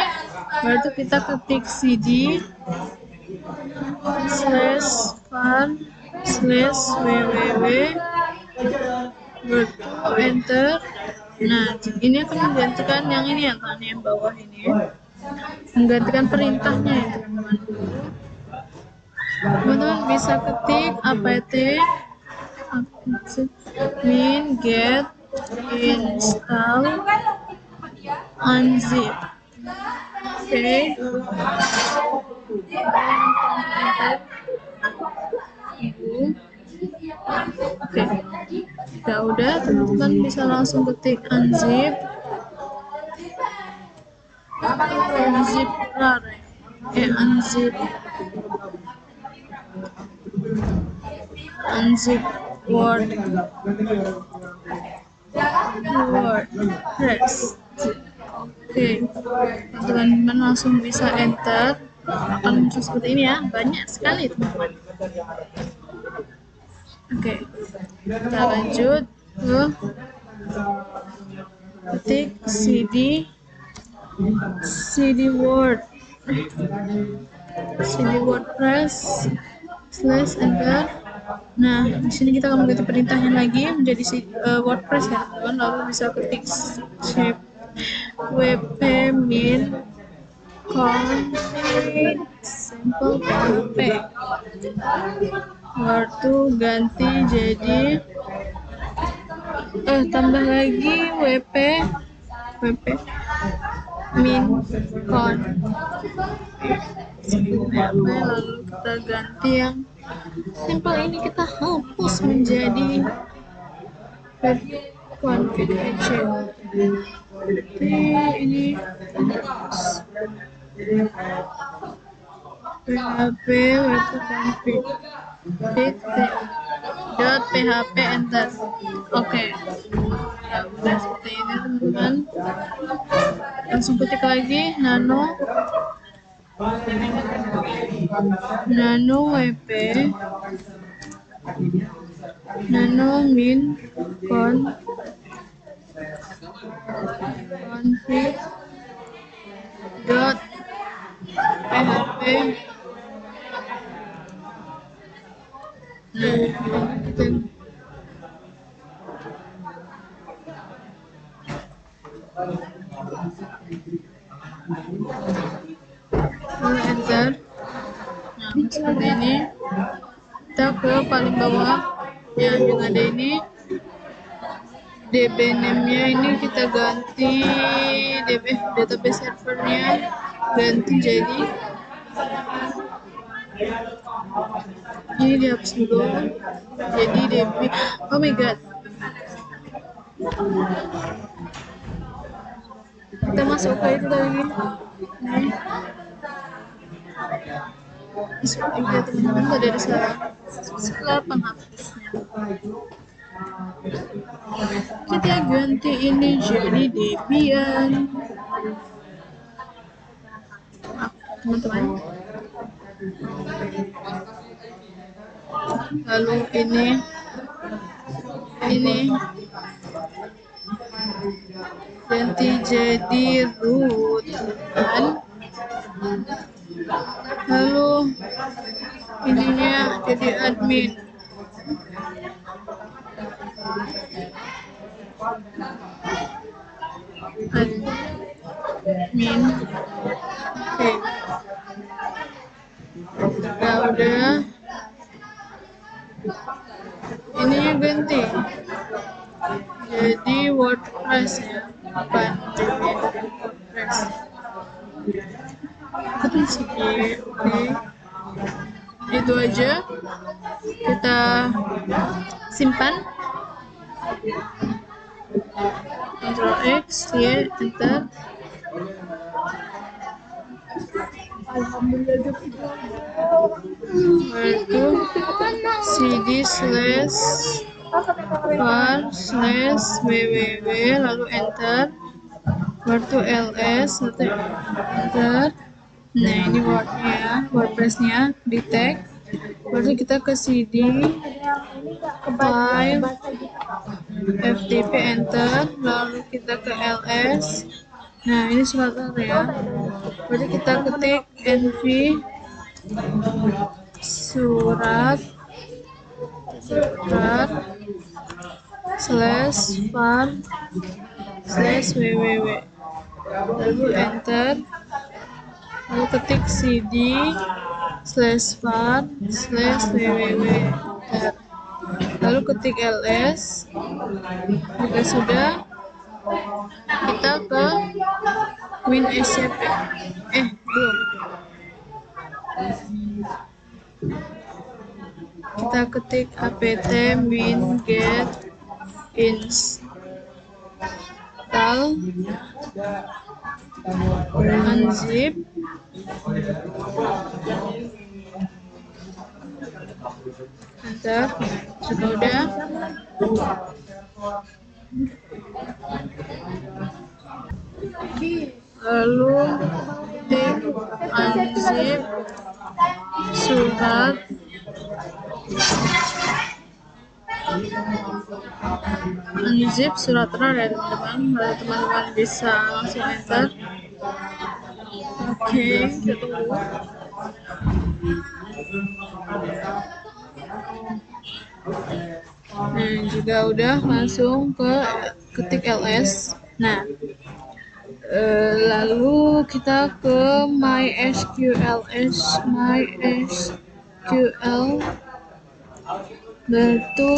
baru kita ketik cd/var/www. Enter. Nah, ini akan menggantikan yang ini ya, yang bawah ini. Menggantikan perintahnya ya, teman-teman. Teman-teman bisa ketik apt min get install unzip. Oke. Oke, jika udah teman-teman bisa langsung ketik unzip RAR unzip WordPress. Oke, teman-teman langsung bisa enter, akan muncul seperti ini ya, banyak sekali teman-teman. Oke, kita lanjut ke ketik cd WordPress/enter. Nah, di sini kita akan mengganti perintahnya lagi menjadi WordPress ya teman-teman. Lalu bisa ketik wp min config sample php. Lalu ganti jadi tambah lagi wp min config sebelum PHP, lalu kita ganti yang simple ini, kita hapus menjadi web config aja. Jadi ini PHP web config dot php enter. Oke, ya udah seperti ini teman-teman. Langsung ketik lagi nano wp nano min config dot php. Kita enter. Nah, seperti ini. Kita ke paling bawah yang ada ini, DB name-nya ini kita ganti, DB database servernya ganti jadi ini, dihapus dulu jadi DB. Oh my god, kita masuk ke itu lagi nih. Seperti itu teman-teman, tadi ada salah penghapusnya. Kita ganti ini jadi Debian. Teman-teman, lalu ini ganti jadi root kan, lalu ininya jadi admin. Oke. Nah, udah ininya ganti jadi WordPress ya, bukan WordPress. Terus itu aja, kita simpan, Ctrl X, Y, enter. Lalu cd /var/www, lalu enter. Lalu ls, lalu enter. Nah, ini WordPress-nya di tag. Lalu kita ke cd file ftp, enter. Lalu kita ke ls. Nah, ini surat ya. Lalu kita ketik nv surat /var/www, lalu enter. Lalu ketik cd /var/www, lalu ketik ls. Jika sudah, kita ke WinSCP. Belum. Kita ketik apt min get install unzip. Enter. Sudah. Lalu unzip surat rar ya teman-teman. Lalu teman-teman bisa langsung enter. Oke, kita tunggu. Nah, juga udah, langsung ke ketik ls. Nah, lalu kita ke MySQL, lalu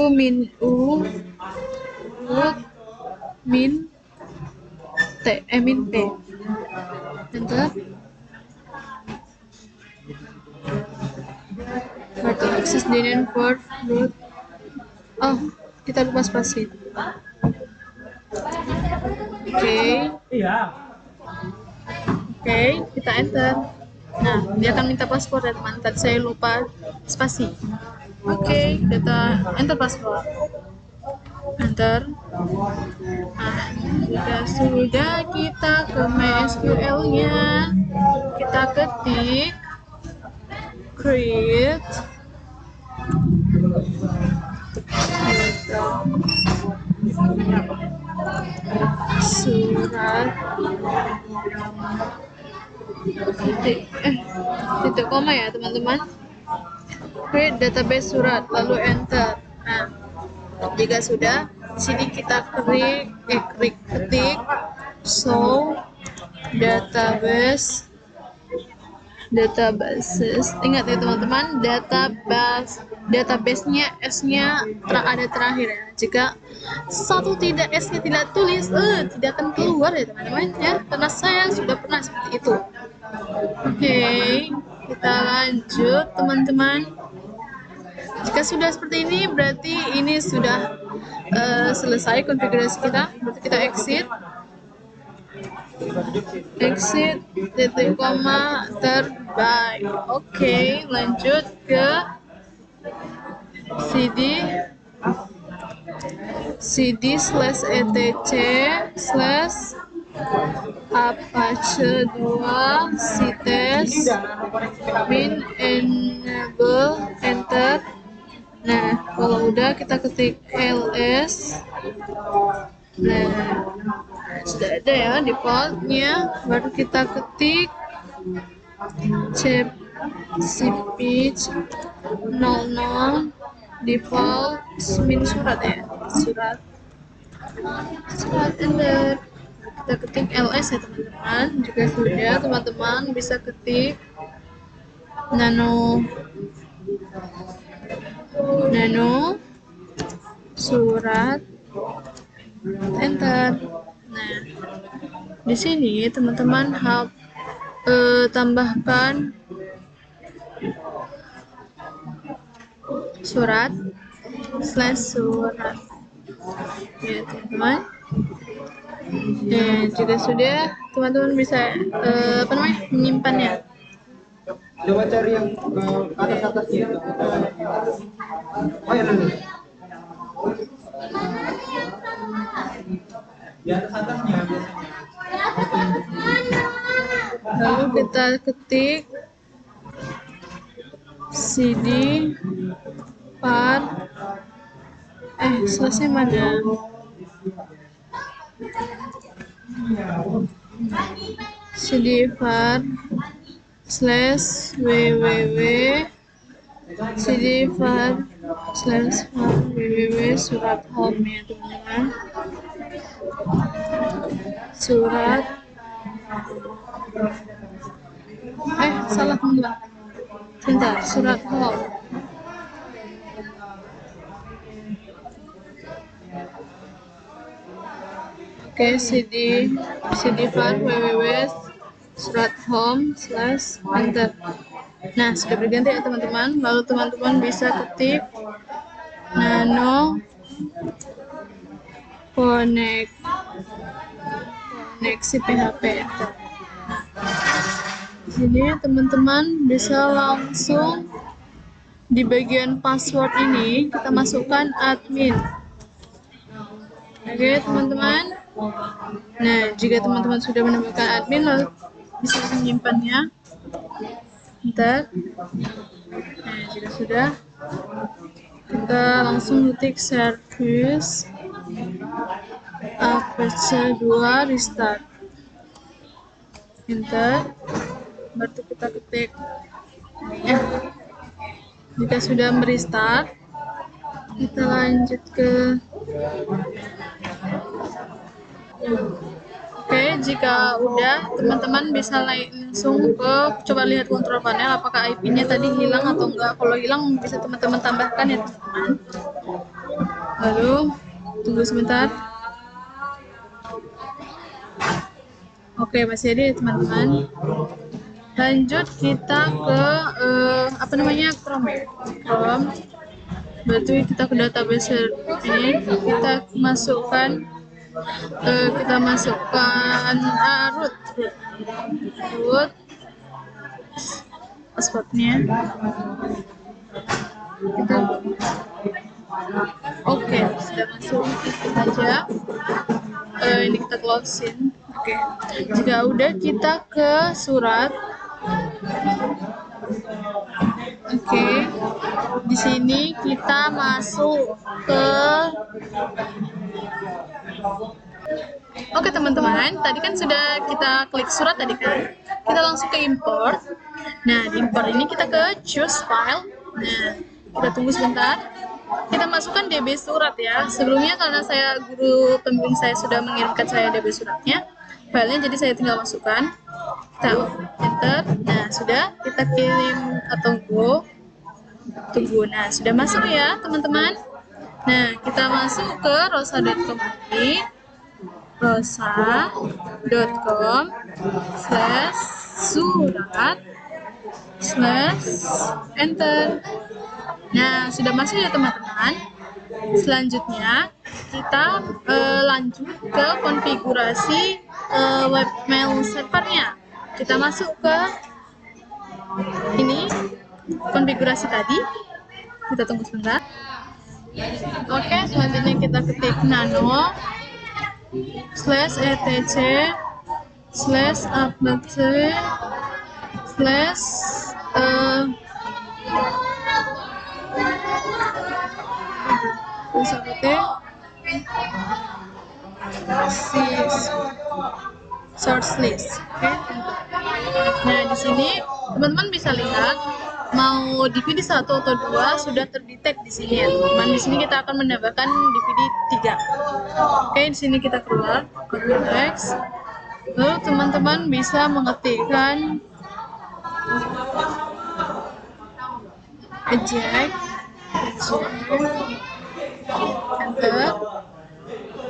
min p, enter. access DNN for root. Oh, kita lupa spasi. Oke, kita enter. Nah, dia akan minta paspor ya teman. Tadi saya lupa spasi. Oke, kita enter paspor. Enter. Nah, sudah kita ke MySQL-nya. Kita ketik create surat titik koma ya teman-teman, create database surat, lalu enter. Nah, jika sudah, sini kita ketik show databases. Ingat ya teman-teman, database-nya S-nya ada terakhir ya. Jika tidak S-nya tidak tulis, tidak akan keluar ya teman-teman ya, karena saya sudah pernah seperti itu. Oke, kita lanjut teman-teman. Jika sudah seperti ini, berarti ini sudah selesai konfigurasi kita. Berarti kita exit titik koma terbaik. Oke, lanjut ke cd/etc/apache 2 ctest min enable, enter. Nah, kalau udah kita ketik ls. Nah, sudah ada ya defaultnya. Baru kita ketik cph 00 default min surat ya, surat enter. Kita ketik ls ya teman-teman. Jika sudah, teman-teman bisa ketik nano surat, enter. Nah, di sini teman-teman tambahkan surat ya teman-teman. Jika sudah, teman-teman bisa menyimpannya. Coba cari yang atas-atasnya. Oh ya nanti. Di atas-atasnya biasanya. Lalu kita ketik cd var selesai mana? cd var /www surat home ya teman-teman. Surat salah teman-teman. Sebentar, surat home. Oke, cd var www surat home / enter. Nah, sudah berganti ya teman-teman. Lalu teman-teman bisa ketik nano koneksi PHP. Di sini teman-teman bisa langsung di bagian password ini kita masukkan admin. Oke teman-teman. Nah, jika teman-teman sudah menemukan admin, lalu bisa menyimpannya. Ntar. Nah, jika sudah, kita langsung ketik service apache 2 restart. Enter. Baru kita ketik. Jika sudah merestart, kita lanjut ke Oke, jika udah, teman-teman bisa langsung coba lihat kontrol panel apakah IP-nya tadi hilang atau enggak. Kalau hilang bisa teman-teman tambahkan ya teman-teman. Lalu tunggu sebentar. Oke, masih ada ya teman-teman. Lanjut kita ke apa namanya, Chrome ya. Chrome. Berarti kita ke database ini, kita masukkan root passwordnya. Kita oke, sudah masuk. Kita aja. Ini kita closein. Oke. Jika udah, kita ke surat. Oke. Di sini kita masuk ke Oke teman-teman, tadi kan sudah kita klik surat tadi kan. Kita langsung ke import. Nah, di import ini kita ke choose file. Nah, kita tunggu sebentar. Kita masukkan DB surat ya. Sebelumnya karena guru pembimbing saya sudah mengirimkan saya DB suratnya, filenya, jadi saya tinggal masukkan. Kita enter. Nah, sudah kita kirim atau tunggu. Nah, sudah masuk ya teman-teman. Nah, kita masuk ke rosa.com ini. rosa.com/surat/enter. Nah, sudah masuk ya teman-teman. Selanjutnya kita lanjut ke konfigurasi webmail servernya. Kita masuk ke ini, konfigurasi tadi. Kita tunggu sebentar. Oke, selanjutnya kita ketik source list. Oke. Nah, di sini teman-teman bisa lihat mau DVD 1 atau 2 sudah terdetek di sini ya teman-teman. Di sini kita akan menambahkan DVD 3. Oke, di sini kita keluar, Ctrl X. Lalu teman-teman bisa mengetikkan eject, enter.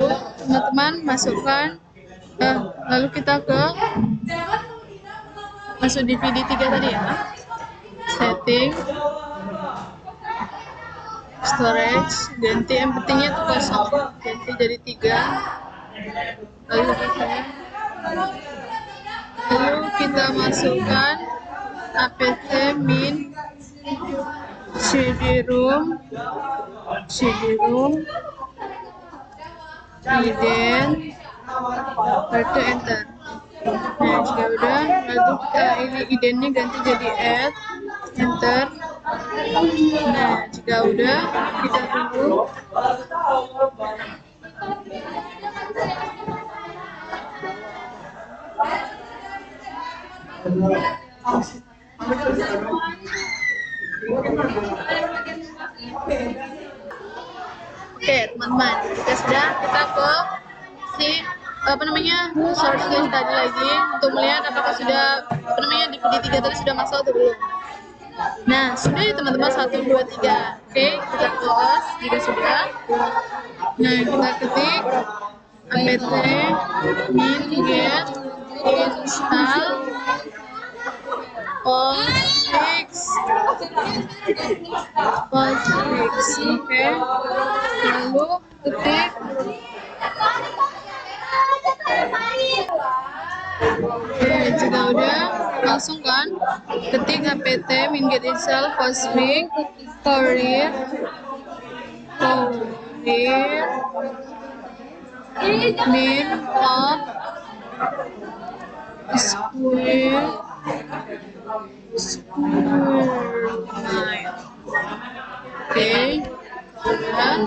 Lalu teman-teman masukkan, lalu kita masuk DVD 3 tadi ya. Setting, storage, ganti, yang pentingnya itu kosong, ganti jadi 3. Lalu kita masukkan apt-min cd-rom iden, lalu enter. Nah, jika udah, lalu kita ini idennya ganti jadi add, enter. Nah, jika udah, kita tunggu. Oke teman-teman, kita ke source list tadi lagi untuk melihat apakah sudah DVD 3 tadi sudah masuk atau belum. Nah, sudah ya teman-teman, 1, 2, 3. Oke, kita close jika sudah. Nah, kita ketik apt-min get install postfix. Oke, lalu ketik jika udah, langsung kan ketik apt-min get install postfix courier min of square line. Oke, udah.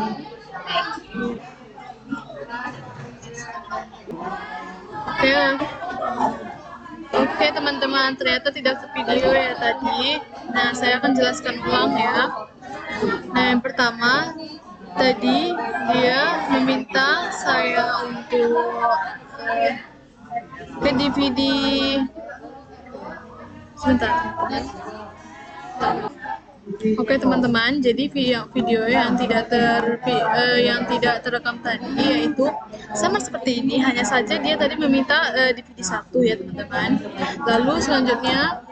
Oke teman-teman, ternyata tidak video ya tadi. Nah, saya akan jelaskan ulang ya. Nah, yang pertama tadi dia meminta saya untuk ke DVD. Sebentar. Oke teman-teman, jadi video yang tidak terekam tadi yaitu sama seperti ini, hanya saja dia tadi meminta DVD 1 ya teman-teman. Lalu selanjutnya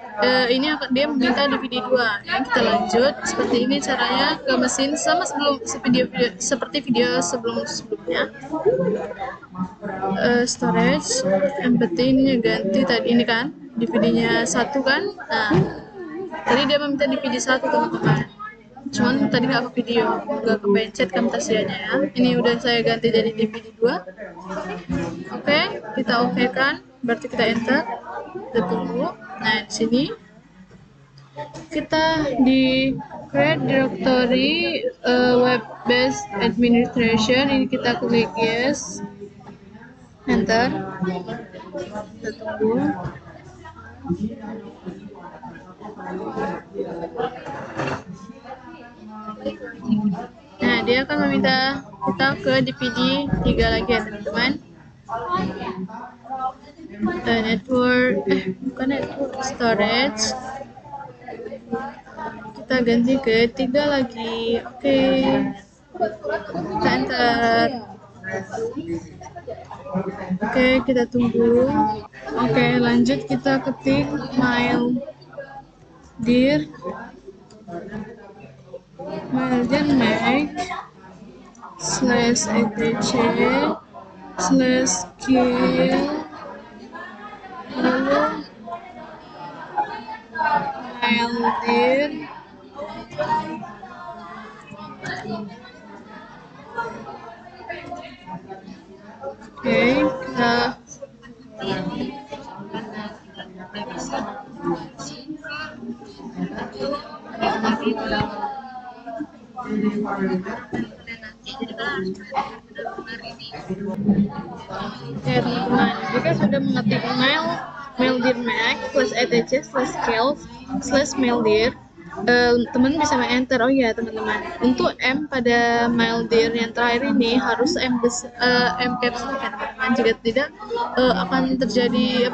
dia meminta DVD 2. Ya, kita lanjut seperti ini caranya ke mesin sama seperti video sebelumnya. Storage, empty, ini ganti tadi ini kan DVD-nya 1 kan. Nah, tadi dia meminta DVD 1 teman-teman, cuman tadi nggak ke video, nggak kepencet kamtasianya ya. Ini udah saya ganti jadi DVD 2. Oke, kita oke kan, berarti kita enter, kita tunggu. Nah di sini kita di create directory web based administration, ini kita klik yes, enter, kita tunggu. Nah, dia akan meminta kita ke DVD 3 lagi ya teman-teman. Bukan network, storage. Kita ganti ke 3 lagi. Oke. Kita enter. Oke, kita tunggu. Oke, lanjut kita ketik mail dir make /etc/skill, lalu maildir oke, kita ya teman-teman, jika sudah mengetik maildir make /etc/skill/maildir, teman bisa enter. Oh ya teman-teman, untuk M pada maildir yang terakhir ini harus M caps lock ya teman-teman. Jika tidak akan terjadi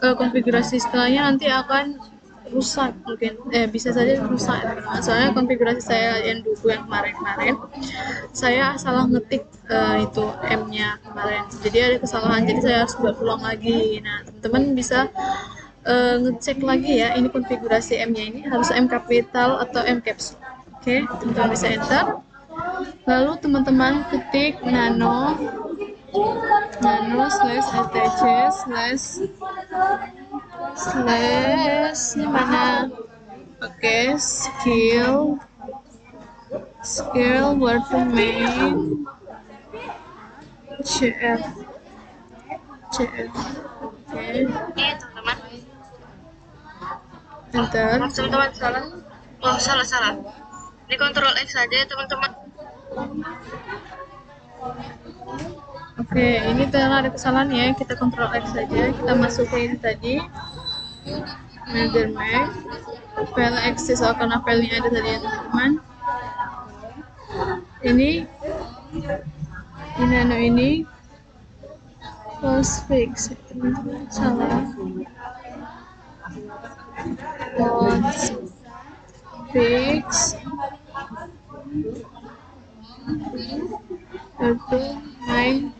konfigurasi setelahnya nanti akan rusak, mungkin bisa saja rusak ya teman-teman. Soalnya konfigurasi saya yang dulu yang kemarin saya salah ngetik itu M-nya kemarin, jadi ada kesalahan, jadi saya harus buat ulang lagi. Nah teman-teman bisa ngecek lagi ya, ini konfigurasi M-nya ini harus M capital atau M caps. Oke, teman-teman bisa enter. Lalu teman-teman ketik nano /attach/ ini mana? Oke, skill word to main cf. Oke, teman-teman. enter. Teman-teman salah. Oh, salah. Ini Ctrl X saja ya, teman-teman. Oke, ini telah ada kesalahan ya, kita Ctrl X saja, kita masuk ke ini tadi maildir make file access, karena filenya ada tadi ya teman-teman. Ini postfix teman-teman, salah. Postfix itu main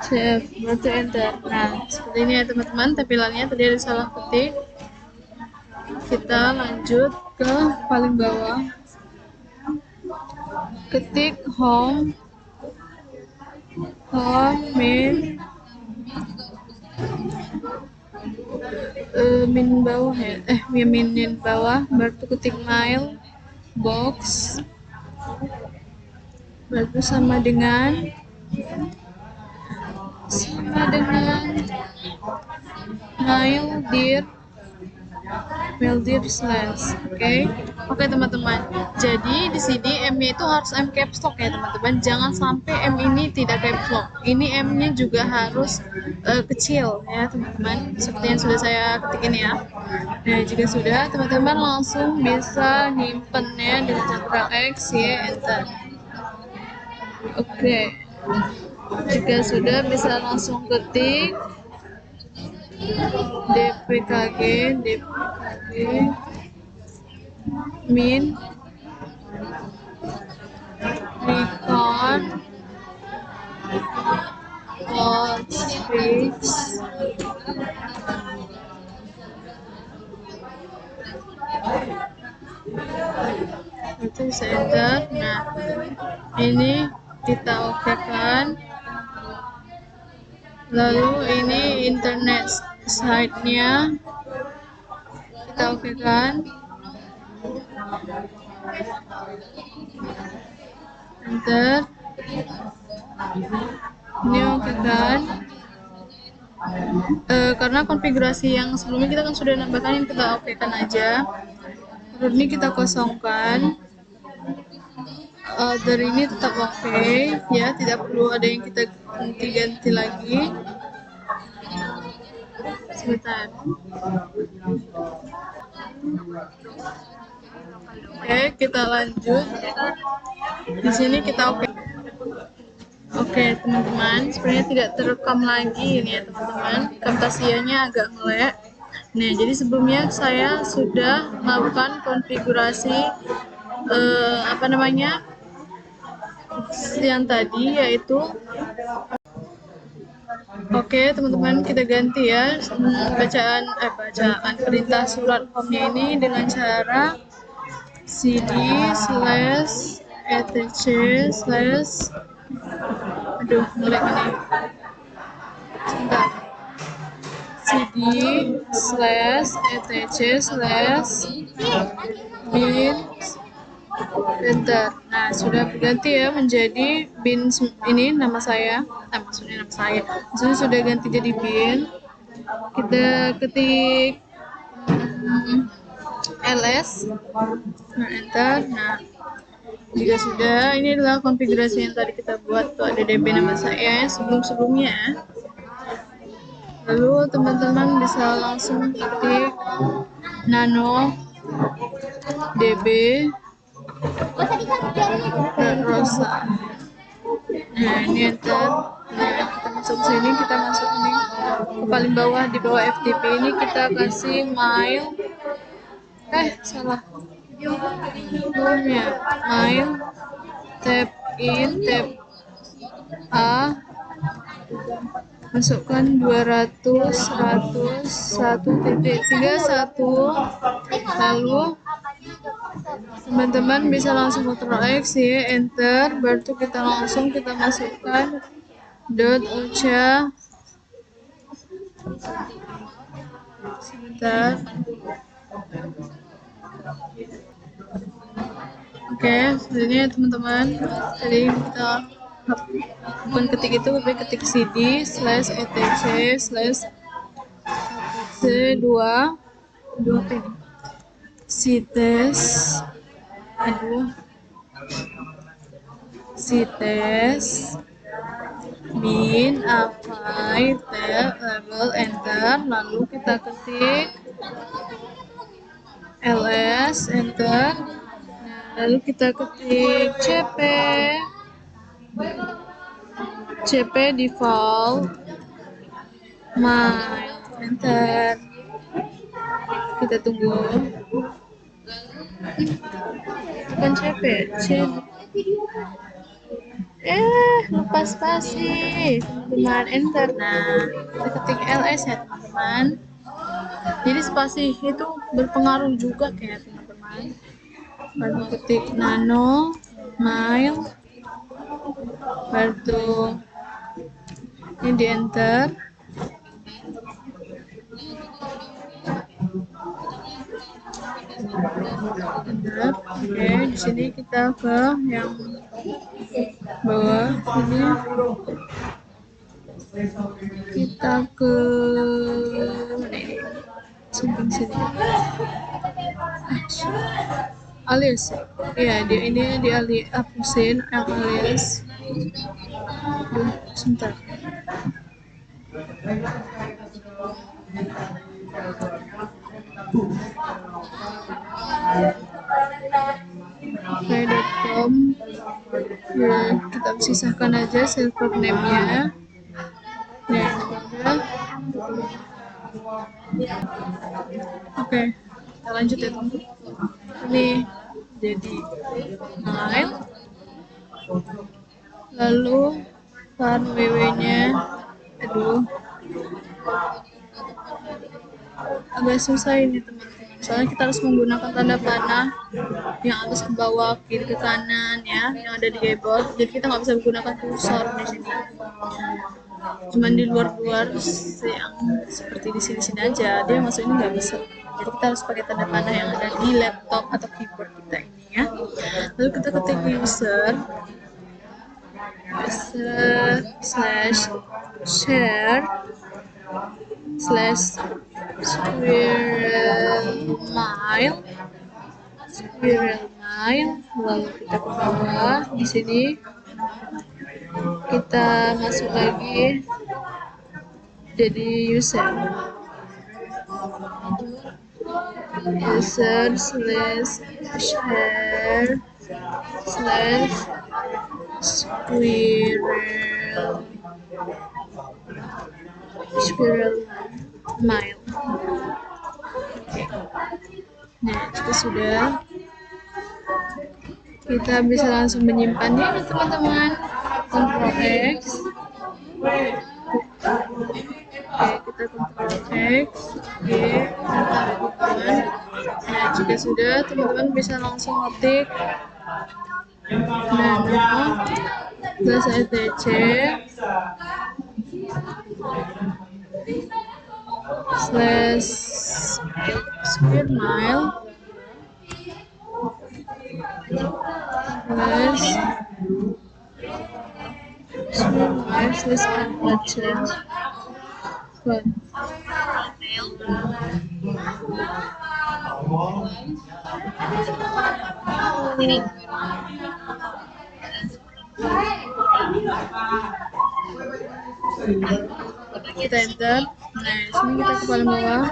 cf, berarti enter. Nah seperti ini ya teman-teman, tampilannya tadi ada salah ketik. Kita lanjut ke paling bawah, ketik home min bawah ya, min bawah, baru ketik mail box, baru sama dengan maildir Oke teman-teman, jadi di sini M-nya itu harus M caps lock ya teman-teman, jangan sampai M ini tidak caps lock. Ini M-nya juga harus kecil ya teman-teman, seperti yang sudah saya ketikin ya. Nah jika sudah, teman-teman langsung bisa nyimpennya dengan Ctrl X, Y, enter. Oke, jika sudah bisa langsung ketik dpkg min record postfix itu bisa enter. Nah, ini kita okekan. Lalu ini internet site-nya kita okekan. Enter. Ini okekan. Karena konfigurasi yang sebelumnya kita kan sudah nambahkan, yang kita okekan aja. Lalu ini kita kosongkan. Dari ini tetap oke, ya, tidak perlu ada yang kita ganti-ganti lagi. Sebentar. Oke, kita lanjut. Di sini kita oke. Oke, teman-teman, sebenarnya tidak terekam lagi ini ya, teman-teman. Camtasianya agak melek. Nah, jadi sebelumnya saya sudah melakukan konfigurasi yang tadi, yaitu oke, teman-teman, kita ganti ya bacaan perintah surat home-nya ini dengan cara cd slash etc slash mulai ini sebentar, cd slash etc slash bin enter. Nah, sudah berganti ya menjadi bin ini nama saya. Maksudnya sudah ganti jadi bin. Kita ketik ls. Nah, enter. Nah, jika sudah, ini adalah konfigurasi yang tadi kita buat. Tuh ada db nama saya sebelum-sebelumnya. Lalu teman-teman bisa langsung ketik nano db Rosa. Nah, ini enter. Nah, kita masuk sini, kita masuk ini ke paling bawah, di bawah FTP ini kita kasih mail. Salah. Bawahnya mail tab in tab A, masukkan 200 100 1.31, lalu teman-teman bisa langsung Ctrl X ya, enter, baru kita masukkan .ocha. Sebentar. Oke, sebenarnya teman-teman, tadi kita bukan ketik itu, tapi ketik cd slash etc slash c2 cites bin avai tab label, enter, lalu kita ketik ls, enter. Lalu kita ketik cp default mail, enter. Kita tunggu. Bukan cp, lupa spasi, teman-teman, enter. Nah, kita ketik ls ya, teman-teman. Jadi spasi itu berpengaruh juga kayak teman-teman. Baru ketik nano mail, baru ini di enter. Oke, di sini kita ke yang bawah ini, kita ke mana ini, samping sini, alias ya, ini di hapusin alias. Sebentar. .com, ya, kita sisahkan aja server name-nya. Nah, oke, kita lanjut ya, teman. ini jadi mile, lalu var ww-nya, aduh, agak susah ini teman-teman. Soalnya kita harus menggunakan tanda panah yang atas ke bawah, kiri ke kanan ya, yang ada di keyboard. Jadi kita nggak bisa menggunakan kursor di sini. Cuman di luar-luar yang seperti di sini-sini aja, dia masuk ini nggak bisa. Jadi kita harus pakai tanda panah yang ada di laptop atau keyboard kita ini ya. Lalu kita ketik user slash share slash squirrel mile, lalu kita ke bawah. Di sini kita masuk lagi jadi user slash share slash squirrel mile. Oke. Nah, jika sudah, kita bisa langsung menyimpannya teman-teman. Ctrl X. Oke, kita Ctrl X. Oke, bentar ya teman-teman. Nah, jika sudah, teman-teman bisa langsung ngetik nano plus etc slash square mile slash change kita enter. Nah, sini kita ke paling bawah.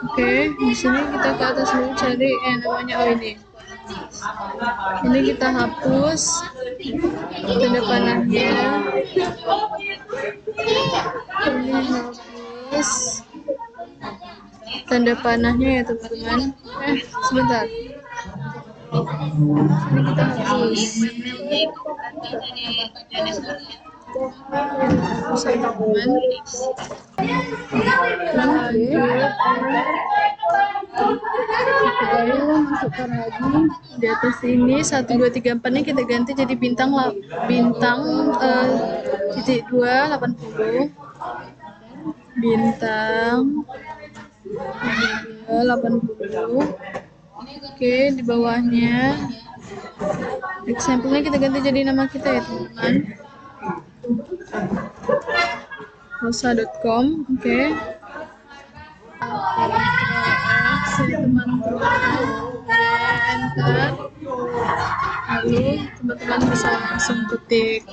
Oke, di sini kita ke atas dulu cari yang namanya ini. Ini kita hapus tanda panahnya. Ini hapus tanda panahnya ya teman-teman. Sebentar. Ini kita hapus. Teman-teman. Lalu masukkan lagi di atas ini 1 2 3 4 nya kita ganti jadi bintang titik 2 80 bintang 80. Oke, di bawahnya example-nya kita ganti jadi nama kita ya teman-teman, rosa.com. Oke. Enter. Lalu teman-teman bisa langsung ketik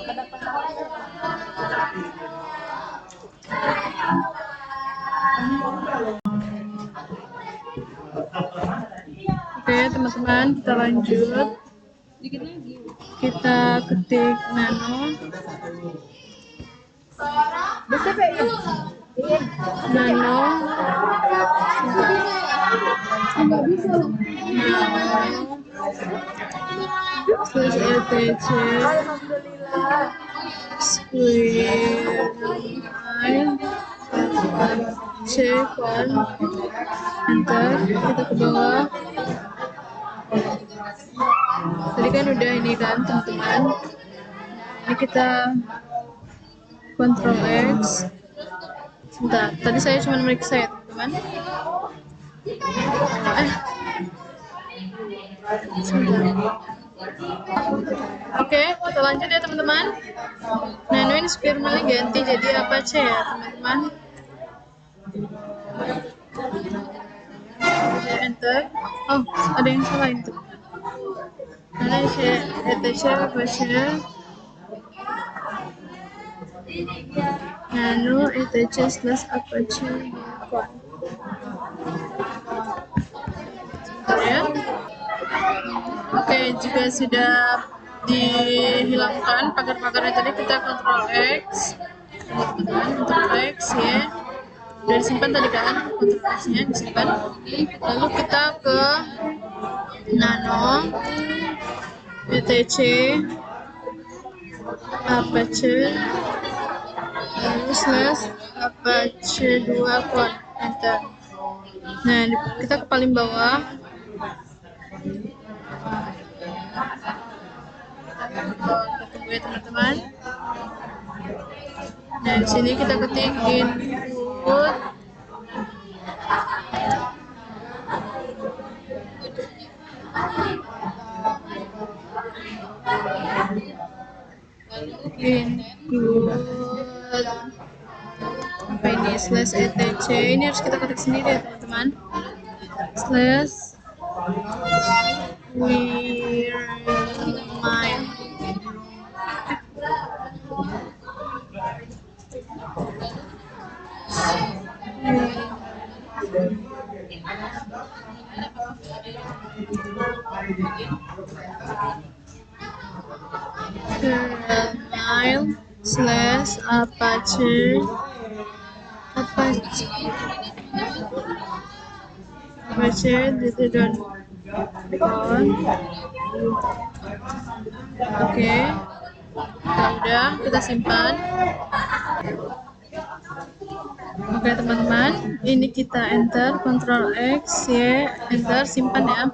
oke teman-teman, kita lanjut. Kita ketik nano slash etc square enter. Kita ke bawah. Tadi kan udah ini kan teman-teman, ini kita Ctrl X. Sebentar, tadi saya cuma meriksa ya teman-teman. Oke, kita lanjut ya teman-teman. Nah, ini spiralnya ganti jadi Apache ya teman-teman. Enter. Oh, ada yang salah itu. Karena etc Apache nano etc slash Apache con. Sebentar ya. Oke, jika sudah dihilangkan pagar-pagarnya tadi, kita Ctrl X teman-teman, Ctrl X ya. Udah disimpan tadi kan, Ctrl X nya disimpan. Lalu kita ke nano, etc, apache, lalu slash apache 2 clone, enter. Nah, kita ke paling bawah. Kita tunggu ya teman-teman. Nah, di sini kita ketik input apa ini, slash etc, ini harus kita ketik sendiri ya teman-teman, slash remind slash apache dot on. Oke, udah kita simpan. Oke teman-teman, ini kita enter, Ctrl X, Y, enter, simpan ya.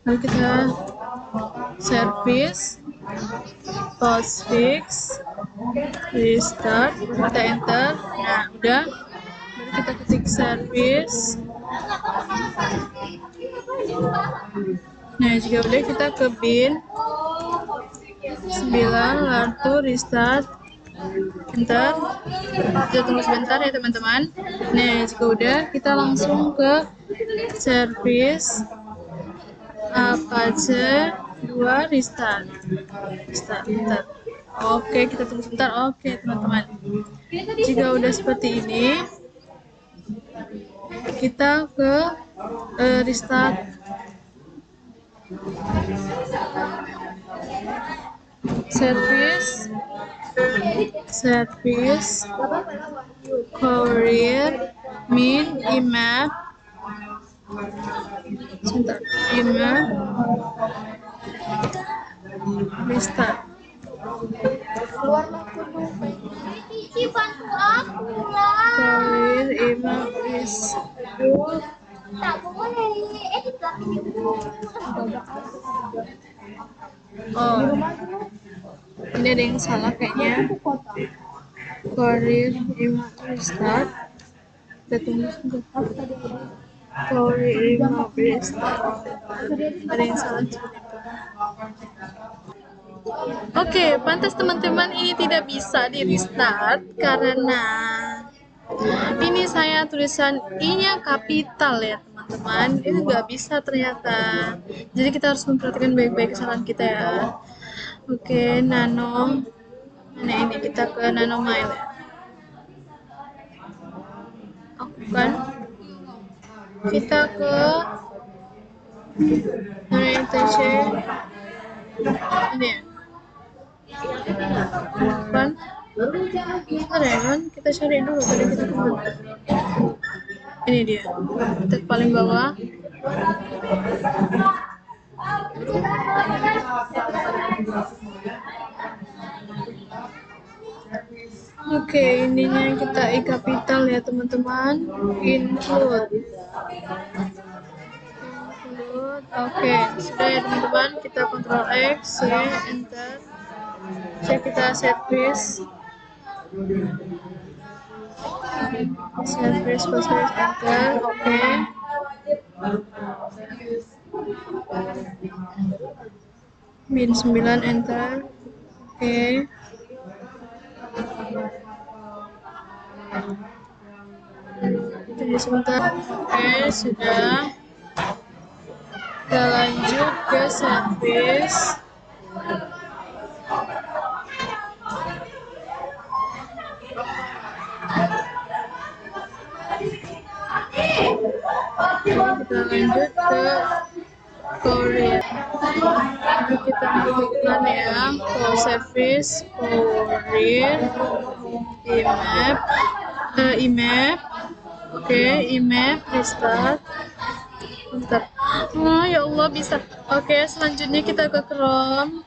Lalu kita service, postfix, restart, kita enter. Nah udah, baru kita ketik service. Nah jika udah, kita ke bin 9, lalu restart, enter. Kita tunggu sebentar ya teman-teman. Nah jika udah, kita langsung ke service apache 2 restart, enter. Oke, kita tunggu sebentar. Oke teman-teman, jika udah seperti ini, kita ke restart service courier min imap restart. Courier imap is oh, ini ada yang salah kayaknya. Courier imap restart. Kita tunggu sebentar. Courier imap restart. Ada yang salah seperti itu. Oke, pantas teman-teman ini tidak bisa di restart karena ini saya tulisan I-nya kapital ya teman-teman. Ini nggak bisa ternyata. Jadi kita harus memperhatikan baik-baik kesalahan kita ya. Oke, nano. Nah ini kita ke nanomile ya. Kan? Kita ke etc. Ini ya. Kan? Ada ya kan? Kita cari dulu tadi kita kemana. Ini dia. Kita ke paling bawah. Oke, ininya kita I kapital ya teman-teman. Include. Oke, sudah ya teman-teman. Kita Ctrl X, Y, enter. Cek kita service password, enter. Oke. Min 9, enter. Oke. Tunggu sebentar. Oke, sudah. Kita lanjut ke service. Kita lanjut ke courier. Kita masukkan ya ke service courier imap Oke, email restart. Bentar. Oh, ya Allah bisa. Oke, selanjutnya kita ke Chrome.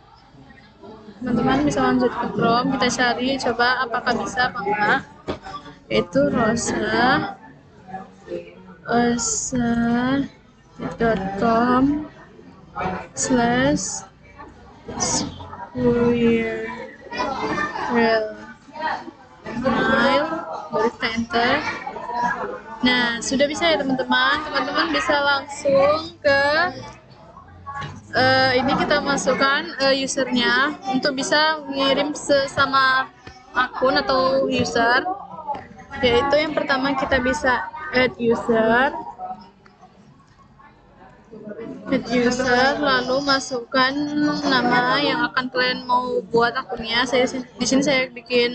Teman-teman bisa lanjut ke Chrome. Kita cari coba apakah bisa apa enggak. Itu rosa.com/squirrel mail, baru kita enter. Nah, sudah bisa ya teman-teman. Teman-teman bisa langsung ke ini kita masukkan usernya untuk bisa mengirim sesama akun atau user. Yaitu yang pertama kita bisa add user, lalu masukkan nama yang akan kalian mau buat akunnya. Di sini saya bikin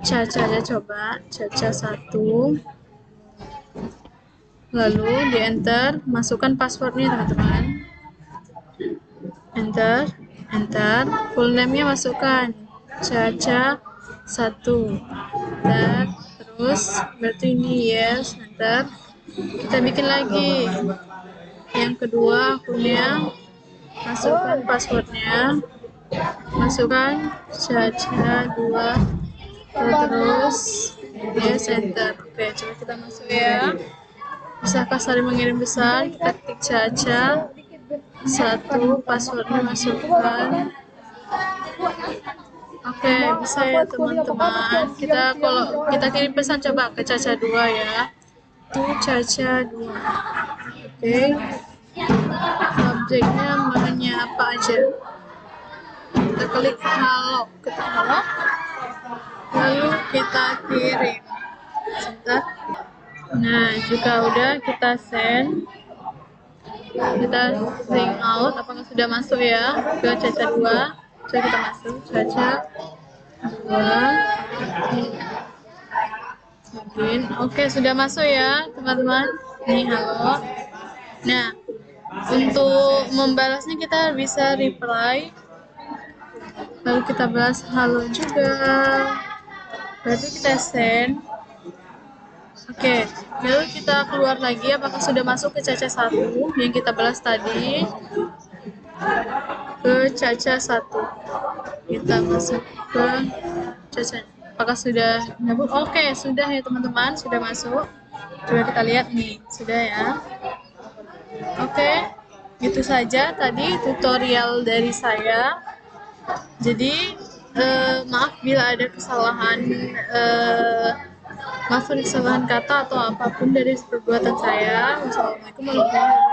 Caca aja, coba Caca 1, lalu di enter, masukkan passwordnya teman-teman, enter, full name-nya masukkan Caca 1, dan terus berarti ini yes, enter. Kita bikin lagi yang kedua akunnya, masukkan passwordnya, masukkan Caca 2, terus yes, enter. Oke, coba kita masuk ya. Bisakah saling mengirim pesan? Kita ketik Caca 1, passwordnya masukkan. Oke, bisa ya teman-teman. Kalau kita kirim pesan coba ke Caca 2 ya. Itu Caca 2. Oke. Subjeknya maunya apa aja? Kita klik halo, ketik halo. Lalu kita kirim. Sebentar. Nah, jika udah kita send. Kita ring out, apakah sudah masuk ya ke Caca 2. Coba kita masuk Caca 2. Mungkin oke, sudah masuk ya teman-teman. Nih halo. Nah, untuk membalasnya kita bisa reply, lalu kita balas halo juga, berarti kita send. Oke, lalu kita keluar lagi apakah sudah masuk ke Caca 1 yang kita balas tadi, ke Caca 1. Kita masuk ke Caca, apakah sudah nyambung? Oke, sudah ya teman-teman, sudah masuk. Coba kita lihat nih, sudah ya. Oke, itu saja tadi tutorial dari saya. Jadi maaf bila ada kesalahan kata atau apapun dari perbuatan saya. Wassalamualaikum warahmatullahi wabarakatuh.